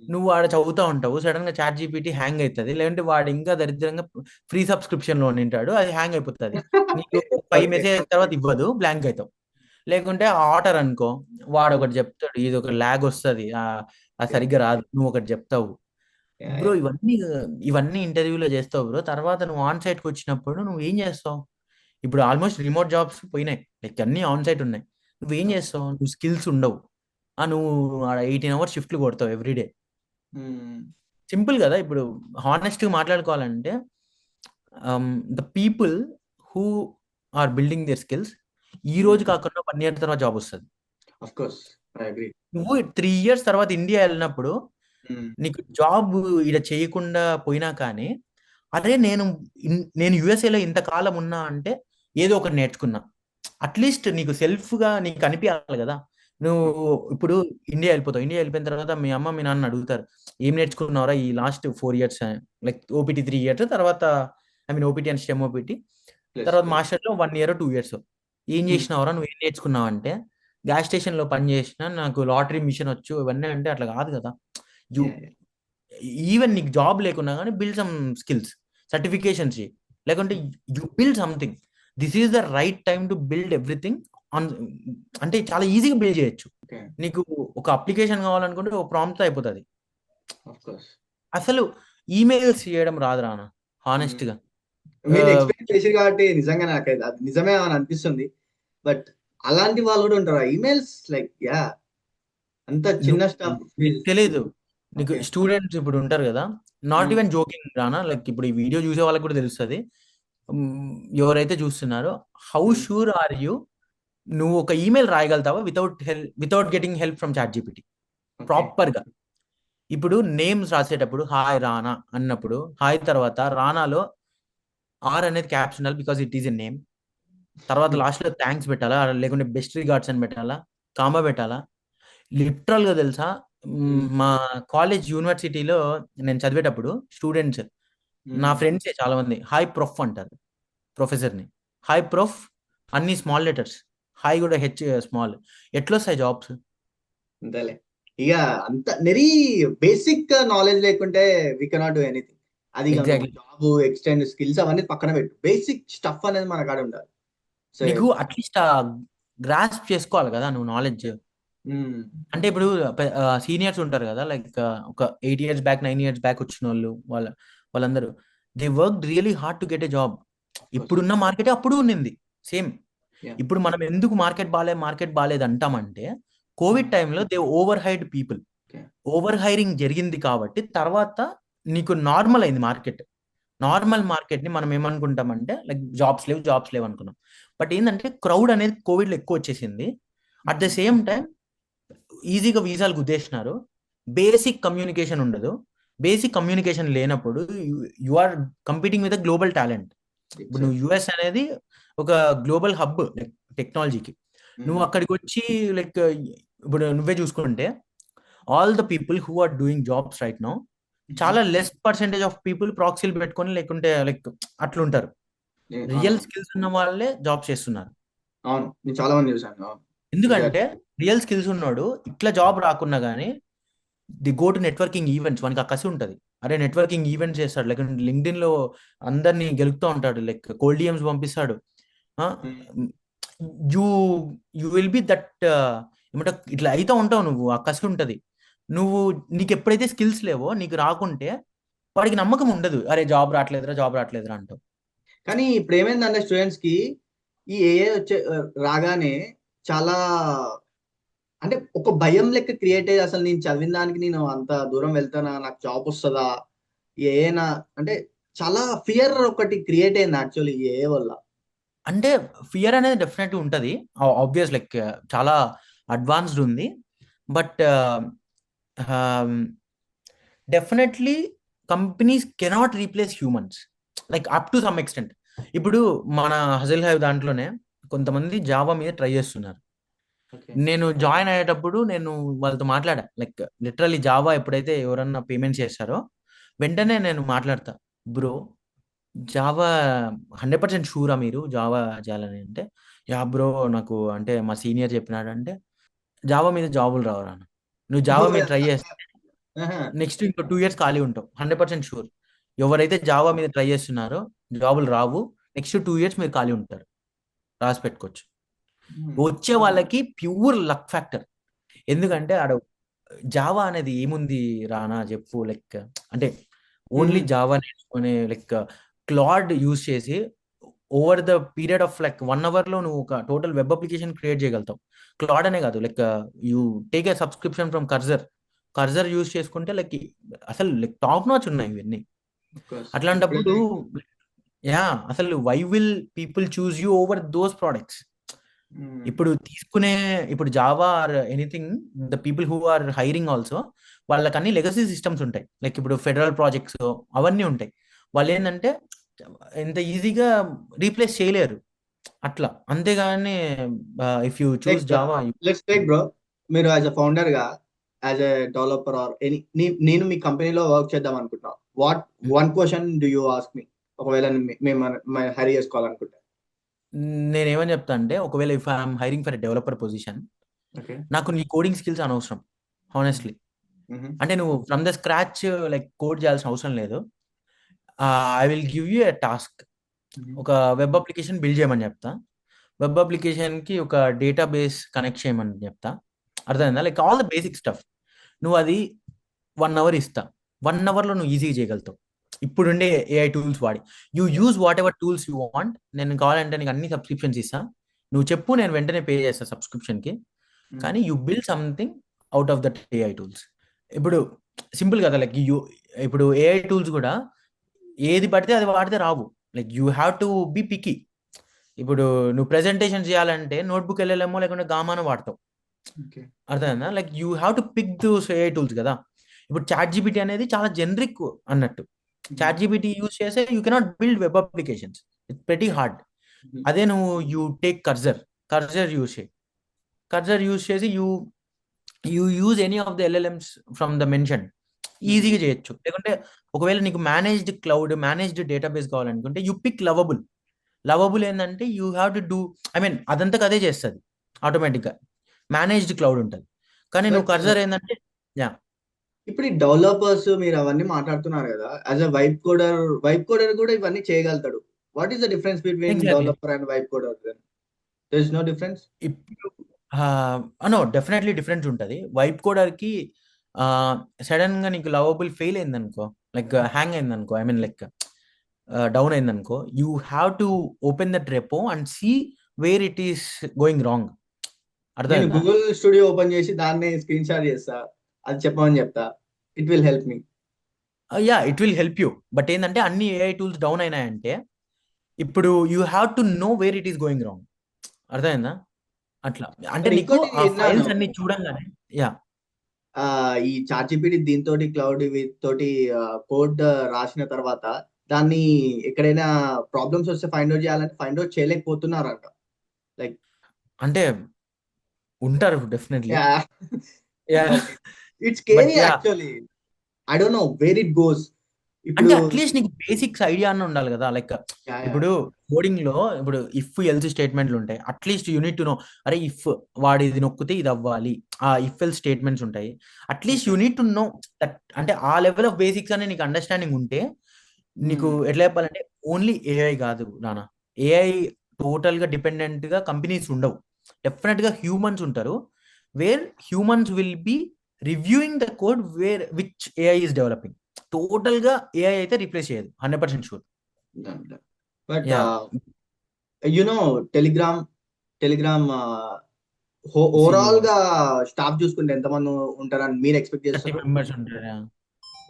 నువ్వు ఆడ చదువుతూ ఉంటావు, సడన్ గా ChatGPT హ్యాంగ్ అవుతుంది, లేదంటే వాడు ఇంకా దరిద్రంగా ఫ్రీ సబ్స్క్రిప్షన్ లో ఉంటాడు, అది హ్యాంగ్ అయిపోతుంది. నీకు 5 మెసేజ్ తర్వాత ఇవ్వదు, బ్లాంక్ అవుతావు. లేకుంటే ఆటర్ అనుకో, వాడు ఒకటి చెప్తాడు, ఇది ఒక ల్యాగ్ వస్తుంది, సరిగ్గా రాదు, నువ్వు ఒకటి చెప్తావు. బ్రో ఇవన్నీ ఇంటర్వ్యూలో చేస్తావు బ్రో. తర్వాత నువ్వు ఆన్ సైట్కి వచ్చినప్పుడు నువ్వు ఏం చేస్తావు? ఇప్పుడు ఆల్మోస్ట్ రిమోట్ జాబ్స్ పోయినాయి, లైక్ అన్ని ఆన్ సైట్ ఉన్నాయి. నువ్వేం చేస్తావు? నువ్వు స్కిల్స్ ఉండవు, నువ్వు 18 hours షిఫ్ట్లు కొడతావు ఎవ్రీడే. సింపుల్ కదా. ఇప్పుడు హానెస్ట్గా మాట్లాడుకోవాలంటే, the people who are building their skills, ఈ రోజు కాకుండా 1 year తర్వాత జాబ్ వస్తుంది. Of course I agree. నువ్వు 3 years తర్వాత ఇండియా వెళ్ళినప్పుడు నీకు జాబ్ ఇక్కడ చేయకుండా పోయినా కానీ, అరే నేను యుఎస్ఏలో ఇంతకాలం ఉన్నా అంటే ఏదో ఒకటి నేర్చుకున్నా, అట్లీస్ట్ నీకు సెల్ఫ్గా నీకు అనిపించాలి కదా. నువ్వు ఇప్పుడు ఇండియా వెళ్ళిపోతావు, ఇండియా వెళ్ళిపోయిన తర్వాత మీ అమ్మ మీ నాన్న అడుగుతారు, ఏం నేర్చుకున్నావురా ఈ last 4 years, like OPT 3 years, తర్వాత ఓపీటీ అండ్ స్టెమ్ ఓపీటీ, తర్వాత మాస్టర్లో 1 year 2 years ఏం చేసినావురా, నువ్వు ఏం నేర్చుకున్నావు అంటే, గ్యాస్ స్టేషన్లో పని చేసిన, నాకు లాటరీ మిషన్ వచ్చు, ఇవన్నీ. అంటే అట్లా కాదు కదా. యూ ఈవెన్ నీకు జాబ్ లేకున్నా కానీ బిల్డ్ సమ్ స్కిల్స్, సర్టిఫికేషన్స్ చేయి, లేకుంటే you build something. This is the right time to build everything on. అంటే చాలా ఈజీగా బిల్డ్ చేయొచ్చు. నీకు ఒక అప్లికేషన్ కావాలనుకుంటే ఒక ప్రాంప్ట్ అయిపోతుంది. అసలు ఈమెయిల్స్ చేయడం రాదు రానా, హానెస్ట్ గా. మీరు ఎక్స్పెక్ట్ చేసి కాబట్టి నిజంగా నాకైతే అది నిజమే అని అనిపిస్తుంది. బట్ అలాంటి వాళ్ళు కూడా ఉంటారు ఈమెయిల్స్ లైక్ అంత చిన్న స్టాఫ్ తెలియదు నీకు. స్టూడెంట్స్ ఇప్పుడు ఉంటారు కదా, not even joking Rana, like ఇప్పుడు ఈ వీడియో చూసే వాళ్ళకి కూడా తెలుస్తుంది, ఎవరైతే చూస్తున్నారో, హౌ షూర్ ఆర్ యూ నువ్వు ఒక ఈమెయిల్ రాయగలుగుతావా without getting help from chat GPT ప్రాపర్గా? ఇప్పుడు నేమ్స్ రాసేటప్పుడు హాయ్ రానా అన్నప్పుడు, హాయ్ తర్వాత రానాలో ఆర్ అనేది క్యాప్స్ ఉండాలి, because it is a name. తర్వాత లాస్ట్లో థ్యాంక్స్ పెట్టాలా, లేకుంటే బెస్ట్ రిగార్డ్స్ అని పెట్టాలా, కామా పెట్టాలా. లిటరల్గా తెలుసా, మా కాలేజ్ యూనివర్సిటీలో నేను చదివేటప్పుడు స్టూడెంట్స్, నా ఫ్రెండ్సే చాలా మంది, హాయ్ ప్రొఫ్ అంటారు ప్రొఫెసర్ని. హాయ్ ప్రొఫ్ అన్ని స్మాల్ లెటర్స్, హాయ్ కూడా హెచ్ స్మాల్. ఎట్లొస్తాయి జాబ్స్? అంతేలే. ఇక అంత వెరీ బేసిక్ నాలెడ్జ్ లేకుంటే వి కెనాట్ డూ ఎనీథింగ్. అది జాబ్ ఎక్స్టెండ్ స్కిల్స్ అవన్నీ పక్కన పెట్టు, బేసిక్ స్టఫ్ అనేది మన కాడ ఉండాలి. నీకు అట్లీస్ట్ గ్రాస్ప్ చేసుకోవాలి కదా నువ్వు నాలెడ్జ్. అంటే ఇప్పుడు సీనియర్స్ ఉంటారు కదా, లైక్ ఒక 8 years బ్యాక్ 9 years బ్యాక్ వచ్చిన వాళ్ళందరూ they work really hard to get a job. ఇప్పుడున్న మార్కెట్ అప్పుడు ఉన్నింది సేమ్. ఇప్పుడు మనం ఎందుకు మార్కెట్ బాగాలేదు అంటామంటే, కోవిడ్ టైంలో they over hired people, over hiring జరిగింది కాబట్టి తర్వాత నీకు నార్మల్ అయింది మార్కెట్. నార్మల్ మార్కెట్ని మనం ఏమనుకుంటామంటే లైక్ జాబ్స్ లేవు అనుకున్నాం. బట్ ఏంటంటే క్రౌడ్ అనేది కోవిడ్లో ఎక్కువ వచ్చేసింది. అట్ ద సేమ్ టైం ఈజీగా వీసాలు గుద్దేసినారు, బేసిక్ కమ్యూనికేషన్ ఉండదు. బేసిక్ కమ్యూనికేషన్ లేనప్పుడు you are competing with global talent. ఇప్పుడు నువ్వు యుఎస్ అనేది ఒక గ్లోబల్ హబ్ టెక్నాలజీకి. నువ్వు అక్కడికి వచ్చి లైక్ ఇప్పుడు నువ్వే చూసుకుంటే all the people who are doing jobs right now, చాలా లెస్ పర్సెంటేజ్ ఆఫ్ పీపుల్ ప్రాక్సీలు పెట్టుకొని లేకుంటే లైక్ అట్లుంటారు. రియల్ స్కిల్స్ ఉన్న వాళ్ళే జాబ్ చేస్తున్నారు. అవును, నేను చాలా మంది చూసాను. ఎందుకంటే రియల్ స్కిల్స్ ఉన్నాడు ఇట్లా జాబ్ రాకున్నా కానీ the go to networking events, మనకి ఆ కసి ఉంటుంది. అరే నెట్వర్కింగ్ ఈవెంట్స్ చేస్తాడు, లైక్ లింక్డ్ఇన్ లో అందరినీ గెలుపుతూ ఉంటాడు, లైక్ కోల్డ్ డిఎమ్స్ పంపిస్తాడు. You you will be that ఏమంటే ఇట్లా అయితే ఉంటావు నువ్వు, ఆ కసి ఉంటుంది. నీకు ఎప్పుడైతే స్కిల్స్ లేవో, నీకు రాకుంటే వాడికి నమ్మకం ఉండదు, అరే జాబ్ రావట్లేదురా అంటావు. కానీ ఇప్పుడు ఏమైందంటే స్టూడెంట్స్ కి ఈ ఏఐ రాగానే చాలా అంటే ఒక భయం లెక్క క్రియేట్ అయ్యి, అసలు నేను చదివిన దానికి నేను అంత దూరం వెళ్తానా, నాకు జాబ్ వస్తుందా, ఏనా అంటే చాలా ఫియర్ ఒకటి క్రియేట్ అయింది యాక్చువల్లీ ఏఐ వల్ల. అంటే ఫియర్ అనేది డెఫినెట్గా ఉంటుంది, ఆబ్వియస్, లైక్ చాలా అడ్వాన్స్డ్ ఉంది. But definitely companies cannot replace humans, like up to some extent. ఇప్పుడు మన హజిల్ హైవ్ దాంట్లోనే కొంతమంది జావా మీద ట్రై చేస్తున్నారు. నేను జాయిన్ అయ్యేటప్పుడు నేను వాళ్ళతో మాట్లాడా, లైక్ లిటరల్లీ జావా ఎప్పుడైతే ఎవరన్నా పేమెంట్స్ చేస్తారో వెంటనే నేను మాట్లాడతా, బ్రో జావా 100% షూరా మీరు జావా చేయాలని అంటే, యా బ్రో నాకు అంటే మా సీనియర్ చెప్పినాడు అంటే, జావా మీద జాబులు రావరా, నువ్వు జావా మీద ట్రై చేస్తే నెక్స్ట్ ఇంకో 2 years ఖాళీ ఉంటావు, 100% షూర్. ఎవరైతే జావా మీద ట్రై చేస్తున్నారో జాబులు రావు, నెక్స్ట్ 2 years మీరు ఖాళీ ఉంటారు, రాసి పెట్టుకోవచ్చు. వచ్చే వాళ్ళకి ప్యూర్ లక్ ఫ్యాక్టర్. ఎందుకంటే ఆడ జావా అనేది ఏముంది రానా చెప్పు, లైక్ అంటే ఓన్లీ జావా నేర్చుకునే లైక్ క్లాడ్ యూజ్ చేసి over the period of like 1 hour లో నువ్వు ఒక టోటల్ వెబ్ అప్లికేషన్ క్రియేట్ చేయగలుగుతావు. క్లాడ్ అనే కాదు, like you take a subscription from Cursor. Cursor use చేసుకుంటే లైక్ అసలు లైక్ టాప్ నాచ్ ఉన్నాయి ఇవన్నీ. అట్లాంటప్పుడు యా అసలు why will people choose you over those products? ఇప్పుడు తీసుకునే ఇప్పుడు Java or anything, the people who are hiring also వాళ్ళకి అన్ని లెగసీ సిస్టమ్స్ ఉంటాయి. లైక్ ఇప్పుడు ఫెడరల్ ప్రాజెక్ట్స్ అవన్నీ ఉంటాయి. వాళ్ళు ఏంటంటే ఇంత ఈజీగా రీప్లేస్ చేయలేరు అట్లా. అంతేగాని if you like choose Java let's take bro, మీరు యాజ్ అ ఫౌండర్ గా, as a developer or any, నేను మీ కంపెనీలో వర్క్ చేద్దాం అనుకుంటున్నా, what one question do you ask me? ఒకవేళ మేము హైర్ చేసుకోవాలనుకుంటా. నేనేమని చెప్తా అంటే, ఒకవేళ if I'm hiring for developer position, okay. నాకు నీ కోడింగ్ స్కిల్స్ అనవసరం హానెస్ట్లీ. అంటే నువ్వు from the scratch like code చేయాల్సిన అవసరం లేదు. I will give you a task. ఒక వెబ్ అప్లికేషన్ బిల్డ్ చేయమని చెప్తా. వెబ్ అప్లికేషన్కి ఒక డేటాబేస్ కనెక్ట్ చేయమని చెప్తా. అర్థమైందా? Like all the basic stuff. నువ్వు అది 1 hour ఇస్తా. 1 hourలో నువ్వు ఈజీగా చేయగలుగుతావు ఇప్పుడుండే ఏఐ టూల్స్ వాడి. You use what ever tools you want. నేను కావాలంటే నీకు అన్ని సబ్స్క్రిప్షన్స్ ఇస్తా. నువ్వు చెప్పు, నేను వెంటనే పే చేస్తా సబ్స్క్రిప్షన్కి. కానీ you build something out of that AI tools. ఇప్పుడు సింపుల్ కదా, లైక్ యూ ఇప్పుడు ఏఐ టూల్స్ కూడా ఏది పడితే అది వాడితే రావు. Like you have to be picky. ఇప్పుడు నువ్వు ప్రెజెంటేషన్ చేయాలంటే నోట్బుక్ వెళ్ళలేమో లేకుంటే గామానో వాడతావు. అర్థమైందా? Like you have to pick those AI tools కదా. ఇప్పుడు చాట్ జీపీటీ అనేది చాలా జనరిక్ అన్నట్టు. చాట్ జీపీటీ యూజ్ చేస్తే you cannot build web applications, it's very hard. అదే నువ్వు యూ టేక్ కర్జర్ యూజ్ చేయి. కర్జర్ యూజ్ చేసి you use any of the LLMs from the mention, ఈజీగా చేయొచ్చు. లేకుంటే ఒకవేళ నీకు మేనేజ్డ్ క్లౌడ్, మేనేజ్డ్ డేటాబేస్ కావాలనుకుంటే యూ పిక్ లవబుల్. లవబుల్ ఏంటంటే you have to do, I mean అదంతా అదే చేస్తుంది ఆటోమేటిక్గా. మేనేజ్డ్ క్లౌడ్ ఉంటుంది. కానీ నువ్వు కర్జర్ ఏంటంటే యా. ఇప్పుడు ఈ డెవలపర్స్ మీరు అవన్నీ మాట్లాడుతున్నారు కదా, యాజ్ అ వైబ్ కోడర్ కూడా ఇవన్నీ చేయగలుగుతాడు. What is the difference between exactly. Developer and vibe coder? There is no difference. ఇప్పుడు నో, డెఫినెట్లీ డిఫరెన్స్ ఉంటుంది. వైప్ కోడర్కి సడన్ గా నీకు లవబుల్ ఫెయిల్ అయిందనుకో, లైక్ హ్యాంగ్ అయిందనుకో, ఐ మీన్ లైక్ డౌన్ అయిందనుకో, you have to open that repo and see where it is going wrong. నేను అర్థమైందా? గూగుల్ స్టూడియో ఓపెన్ చేసి దాన్ని స్క్రీన్ షాట్ చేస్తా, అది చెప్పమని చెప్తా, it will help me. Yeah, it will help you. But ఏంటంటే అన్ని ఏఐ టూల్స్ డౌన్ అయినాయంటే ఇప్పుడు you have to know where it is going wrong. అర్థమైందా? అట్లా అంటే నేను నీకు ఇంకోటి ఆ విన్నాను, ఫైల్స్ అన్ని చూడంగానే యా. ఈ చాట్ జీపీటీ దీంతో క్లౌడ్ తోటి కోడ్ రాసిన తర్వాత దాన్ని ఎక్కడైనా ప్రాబ్లమ్స్ వస్తే ఫైండ్ అవుట్ చేయాలంటే ఫైండ్ అవుట్ చేయలేకపోతున్నారంట. లైక్ అంటే ఉంటారు definitely. Yeah. It's but scary yeah, actually. I don't know where it goes. అంటే ఇప్పుడు అట్లీస్ట్ నీకు బేసిక్స్ ఐడియా అన్న ఉండాలి కదా. లైక్ ఇప్పుడు కోడింగ్ లో ఇప్పుడు ఇఫ్ ఎల్స్ స్టేట్మెంట్లు ఉంటాయి. అట్లీస్ట్ యూనిట్ టు నో, అరే ఇఫ్ వాడు ఇది నొక్కితే ఇది అవ్వాలి, ఆ ఇఫ్ ఎల్ స్టేట్మెంట్స్ ఉంటాయి. At least unit to know that. అంటే ఆ లెవెల్ ఆఫ్ బేసిక్స్ అనే నీకు అండర్స్టాండింగ్ ఉంటే నీకు ఎట్లా చెప్పాలంటే ఓన్లీ ఏఐ కాదు నానా, ఏఐ టోటల్ గా డిపెండెంట్ గా కంపెనీస్ ఉండవు. డెఫినెట్ గా హ్యూమన్స్ ఉంటారు, where humans will be reviewing the code where which AI is developing. Total గా ఏఐ అయితే రీప్లేస్ చేయదు, 100% sure. But yeah. You know Telegram Telegram overall గా స్టాఫ్ చూసుకుంటే ఎంతమంది ఉంటారని మీరు ఎక్స్పెక్ట్ 30 చేస్తారు? మెంబర్స్ ఉంటారు.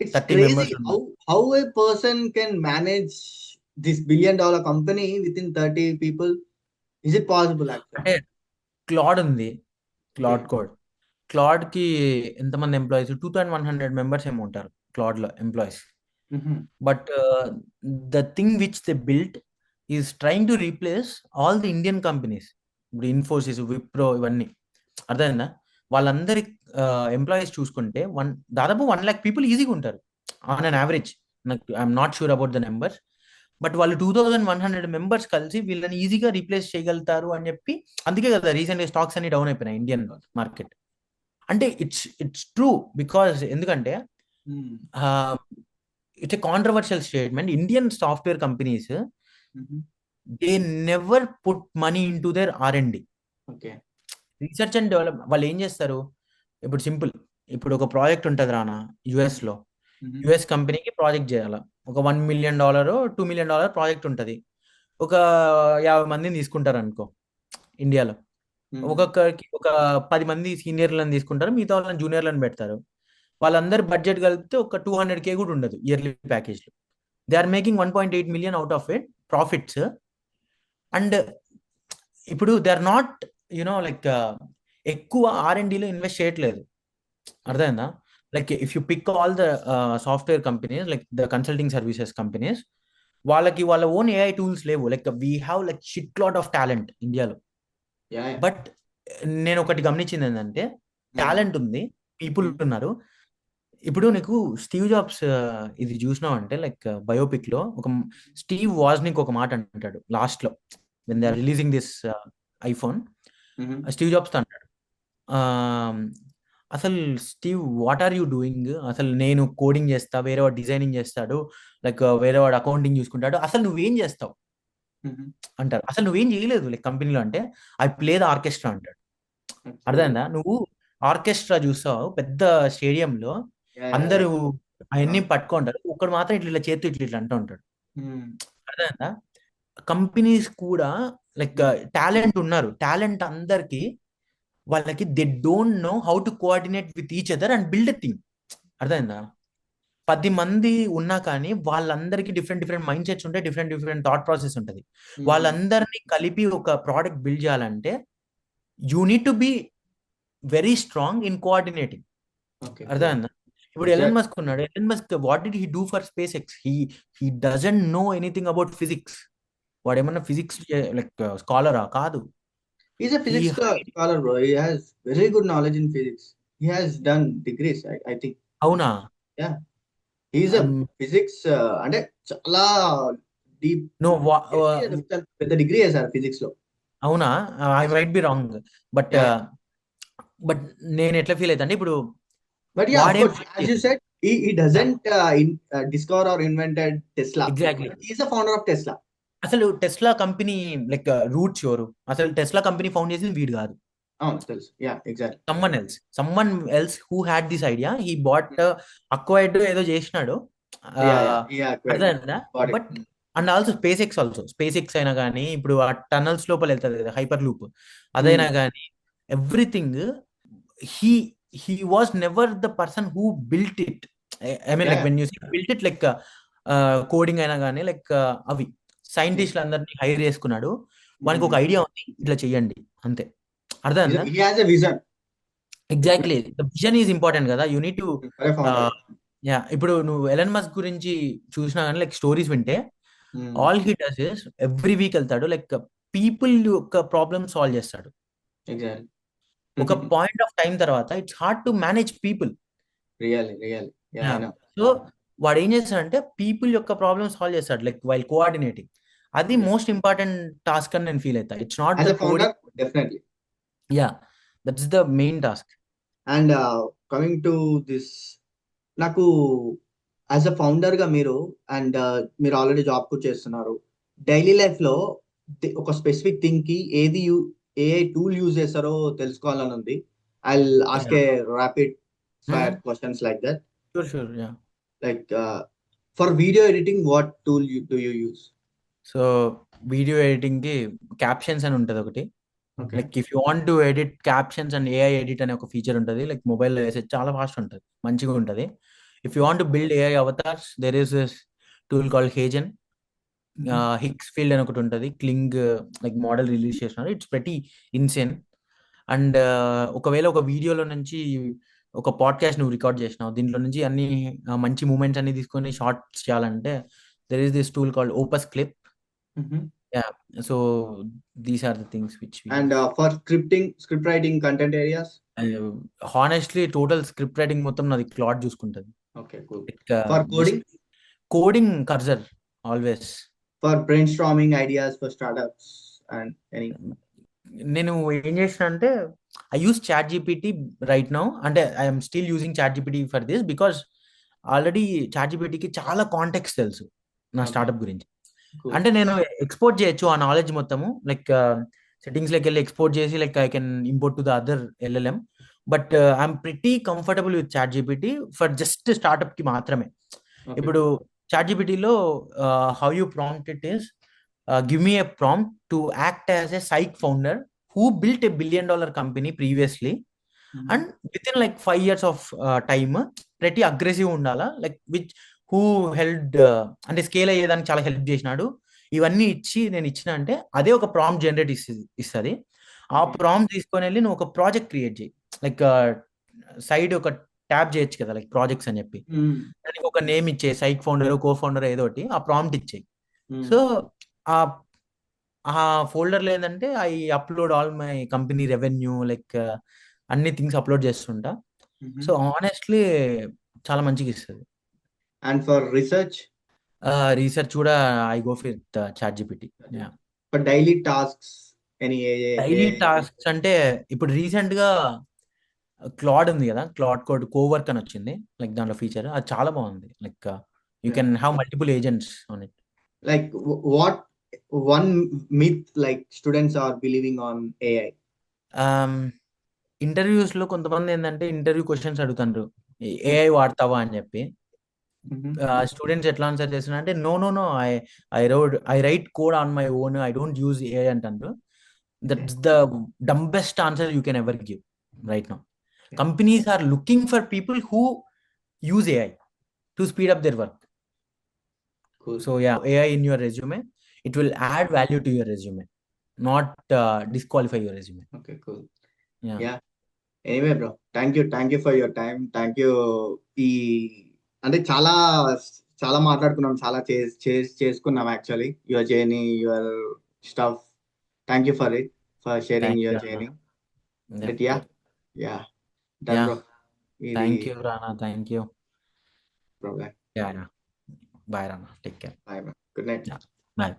It's 30 crazy members how a person can manage this billion dollar company within 30 people. Is it possible actual? అంటే క్లాడ్ ఉంది, క్లాడ్ కోడ్. క్లాడ్ కి ఎంతమంది ఎంప్లాయీస్? 2100 మెంబర్స్ ఏమో ఉంటారు క్లాడ్ లో employees. But the thing which they built is trying to replace all the Indian companies. ఇప్పుడు ఇన్ఫోసిస్, విప్రో ఇవన్నీ. అర్థమైందా? వాళ్ళందరి ఎంప్లాయీస్ చూసుకుంటే దాదాపు 1 lakh పీపుల్ ఈజీగా ఉంటారు ఆన్ అన్ యావరేజ్. నాకు I'm not sure about the numbers. But వాళ్ళు 2100 మెంబర్స్ కలిసి వీళ్ళని ఈజీగా రీప్లేస్ చేయగలుగుతారు అని చెప్పి, అందుకే కదా రీసెంట్గా స్టాక్స్ అన్ని డౌన్ అయిపోయినాయి ఇండియన్ మార్కెట్. అంటే ఇట్స్ ట్రూ. బికాస్ ఎందుకంటే it's a controversial statement. Indian software companies they never put money in to there R&D. Okay. Research and develop వాళ్ళు ఏం చేస్తారు? ఇప్పుడు సింపుల్, ఇప్పుడు ఒక ప్రాజెక్ట్ ఉంటుంది రానా యుఎస్లో. యుఎస్ కంపెనీకి ప్రాజెక్ట్ చేయాలి. ఒక $1 million, $2 million ప్రాజెక్ట్ ఉంటుంది. ఒక 50 మందిని తీసుకుంటారు అనుకో ఇండియాలో. ఒక్కొక్కరికి ఒక 10 మంది సీనియర్లను తీసుకుంటారు, మిగతా వాళ్ళని జూనియర్లను పెడతారు. వాళ్ళందరి బడ్జెట్ కలిపితే ఒక 200K కూడా ఉండదు ఇయర్లీ ప్యాకేజ్లో. They are making 1.8 million out of it profits. And ఇప్పుడు దే ఆర్ నాట్ లైక్ ఎక్కువ R&Dలో ఇన్వెస్ట్ చేయట్లేదు. అర్థమైందా? Like if you pick all the software companies, like the consulting services companies, వాళ్ళకి వాళ్ళ ఓన్ AI టూల్స్ లేవు. Like we have like shit lot of talent ఇండియాలో. But నేను ఒకటి గమనించింది ఏంటంటే, టాలెంట్ ఉంది, పీపుల్ ఉన్నారు. ఇప్పుడు నీకు స్టీవ్ జాబ్స్ ఇది చూసినావు అంటే, లైక్ బయోపిక్ లో ఒక స్టీవ్ వాజ్నిక్ ఒక మాట అంటాడు లాస్ట్ లో, when they are releasing this iPhone. Steve Jobs అంటాడు, అసలు Steve what are you doing, అసలు నేను కోడింగ్ చేస్తా, వేరే వాడు డిజైనింగ్ చేస్తాడు, లైక్ వేరే వాడు అకౌంటింగ్ చూసుకుంటాడు, అసలు నువ్వేం చేస్తావు అంటారు. అసలు నువ్వేం చేయలేదు లైక్ కంపెనీలో అంటే, ఐ ప్లే ద ఆర్కెస్ట్రా అంటాడు. అర్థమైందా? నువ్వు ఆర్కెస్ట్రా చూస్తావు పెద్ద స్టేడియంలో, అందరూ అవన్నీ పట్టుకుంటారు, ఒకడు మాత్రం ఇట్లా ఇట్లా చేతు ఇట్లా ఇట్లా అంటూ ఉంటాడు. అర్థమైందా? కంపెనీస్ కూడా లైక్ టాలెంట్ ఉన్నారు, టాలెంట్ అందరికి, వాళ్ళకి they don't know how to coordinate with each other and build a thing. అర్థమైందా? 10 మంది ఉన్నా కానీ వాళ్ళందరికీ డిఫరెంట్ డిఫరెంట్ మైండ్ సెట్స్ ఉంటాయి, డిఫరెంట్ డిఫరెంట్ థాట్ ప్రాసెస్ ఉంటుంది. వాళ్ళందరినీ కలిపి ఒక ప్రోడక్ట్ బిల్డ్ చేయాలంటే you need to be very strong in coordinating. అర్థమైందా? ఇప్పుడు ఎలన్ మస్క్ ఉన్నాడు, Elon Musk what did he do for space X? He doesn't know anything about physics. వాడు ఏమన్నా ఫిజిక్స్ లైక్ స్కాలరా? కాదు. He's a physics scholar, bro. He has very good knowledge in physics. He has done degrees, I think. అవునా? Yeah. He's a physics, అంటే చాలా deep no పెద్ద degree చేశారు physics లో. అవునా? I might be wrong, but నేను ఎట్లా feel అవుతా అంటే, ఇప్పుడు But yeah, of course, as you said, he doesn't discover or invented Tesla. Exactly. He is a founder of Tesla. అసలు టెస్లా కంపెనీ లైక్ రూట్స్ ఎవరు? అసలు టెస్లా కంపెనీ ఫౌండ్ చేసింది వీడు కాదు. అవును, తెలుసు. Yeah, exactly. Someone else who had this idea. He bought acquired ఏదో చేసినాడు. But and also space X అయినా కానీ, ఇప్పుడు ఆ టనల్స్ లోపల వెళ్తుంది కదా హైపర్ లూప్, అదైనా కానీ everything, he he was never the person who built it. I mean like when you built it, like coding అయినా కానీ, లైక్ అవి సైంటిస్టులు అందరినీ హైర్ చేసుకున్నాడు. వానికి ఒక ఐడియా ఉంది, ఇట్లా చెయ్యండి అంతే. అర్థమైందా? Exactly, the vision is important కదా. You need to yeah. ఇప్పుడు నువ్వు ఎలన్ మస్క్ గురించి చూసినా కానీ, లైక్ స్టోరీస్ వింటే, all he does is every week వెళ్తాడు, లైక్ పీపుల్ యొక్క ప్రాబ్లమ్ సాల్వ్ చేస్తాడు. ఒక పాయింట్ ఆఫ్ టైం తర్వాత it's hard to manage people. So వాడు ఏం చేస్తాడంటే పీపుల్ యొక్క ప్రాబ్లమ్ సాల్వ్ చేస్తాడు, లైక్ వైల్ కోఆర్డినేటింగ్. అది మోస్ట్ ఇంపార్టెంట్ టాస్క్ అని నేను ఫీల్ అవుతా. It's not the coding. Definitely, yeah, that's the main task. And coming to this, నాకు యాజ్ అ ఫౌండర్ గా మీరు మీరు ఆల్రెడీ జాబ్ కూడా చేస్తున్నారు, డైలీ లైఫ్ లో ఒక స్పెసిఫిక్ థింగ్ కి ఏది ఏఐ టూల్ యూజ్ చేస్తారో తెలుసుకోవాలని ఉంది. I will ask a rapid fire questions like that. Sure, yeah. Like for video editing, what tool do you use? So video editing కి క్యాప్షన్స్ అని ఉంటుంది ఒకటి. Like if you want to edit captions and AI edit అనే ఒక feature ఉంటుంది, like మొబైల్లో వేసే చాలా ఫాస్ట్ ఉంటుంది, మంచిగా ఉంటుంది. If you want to build AI avatars, there is this tool called HeyGen. Higgsfield అని ఒకటి ఉంటుంది, క్లింగ్ లైక్ మోడల్ రిలీజ్ చేసినారు. It's very insane. అండ్ ఒకవేళ ఒక వీడియోలో నుంచి ఒక పాడ్కాస్ట్ నువ్వు రికార్డ్ చేసినావు, దీంట్లో నుంచి అన్ని మంచి మూమెంట్స్ అన్ని తీసుకొని షార్ట్స్ చేయాలంటే, there is this tool called opus clip. Yeah, so these are the things which we and for script writing content areas, honestly total script writing మొత్తం నాది క్లాడ్ చూసుకుంటది. Okay, cool. For coding cursor always. For brainstorming ideas for startups and any, నేను ఏం చేసిన అంటే I use chat GPT right now. అంటే I'm still using chat GPT for this because already chat జీపీటీకి చాలా కాంటెక్స్ట్ తెలుసు నా స్టార్ట్అప్ గురించి. అంటే నేను ఎక్స్పోర్ట్ చేయొచ్చు ఆ నాలెడ్జ్ మొత్తము. లైక్ సెట్టింగ్స్లోకి వెళ్ళి ఎక్స్పోర్ట్ చేసి like I can import to the other LLM. But I'm pretty comfortable with chat GPT for just స్టార్ట్అప్కి మాత్రమే. ఓకే ఇప్పుడు చాట్ జీపీటీలో how you prompt it is give me a prompt to act as a psych founder who built a $1 billion company previously, and with in like 5 years of time ప్రతి aggressive ఉండాలా, like which who held అంటే scale అయ్యేదానికి చాలా help చేసినాడు. ఇవన్నీ ఇచ్చి నేను ఇచ్చిన అంటే అదే ఒక ప్రాంప్ట్ జనరేట్ ఇస్తుంది. ఆ ఓకే ప్రాంప్ట్ తీసుకొని వెళ్ళి నువ్వు ఒక ప్రాజెక్ట్ క్రియేట్ చేయి. లైక్ సైడ్ ఒక ట్యాబ్ చేయొచ్చు కదా, లైక్ ప్రాజెక్ట్స్ అని చెప్పి దానికి ఒక నేమ్ ఇచ్చే, సైక్ ఫౌండర్ కో ఫౌండర్ ఏదో ఒకటి ఆ ప్రాంప్ట్ ఇచ్చేయి. సో ఆ ఆ ఫోల్డర్లో ఏంటంటే I upload all my company revenue, like అన్ని థింగ్స్ అప్లోడ్ చేస్తుంటా. సో ఆనెస్ట్లీ చాలా మంచిగా ఇస్తుంది. అండ్ ఫర్ రీసెర్చ్ రీసెర్చ్ కూడా I go with chat GPT. For daily tasks any daily tasks అంటే ఇప్పుడు రీసెంట్ గా క్లాడ్ ఉంది కదా, క్లాడ్ కోడ్ కోవర్క్ అని వచ్చింది, లైక్ దాంట్లో ఫీచర్ అది చాలా బాగుంది. Like you can have multiple agents on it. like what one myth like students are believing on AI? Interviews లో కొంతమంది ఏంటంటే ఇంటర్వ్యూ క్వశ్చన్స్ అడుగుతారు ఏఐ వాడతావా అని చెప్పి. స్టూడెంట్స్ ఎట్లా ఆన్సర్ చేస్తున్నారు అంటే no no no, I write code on my own, I don't use AI అంటారు. That's the dumbest answer you can ever give right now. Companies are looking for people who use AI to speed up their work. Cool. So yeah, AI in your resume, it will add value to your resume, not disqualify your resume. Okay, cool. Yeah. Yeah. Anyway bro, thank you for your time. Thank you. ఈ అంటే చాలా చాలా మాట్లాడుకున్నాం, చాలా చేసుకున్నాం actually, your journey, your stuff. Thank you for it, for sharing Thank you, your Rana. Journey. Yeah. But yeah yeah done Yeah. Bro. ఇది Thank you, Rana. Thank you. Bro. Yeah, yeah. Bye, Rana. Take care. Bye bro, good night. Yeah. Bye.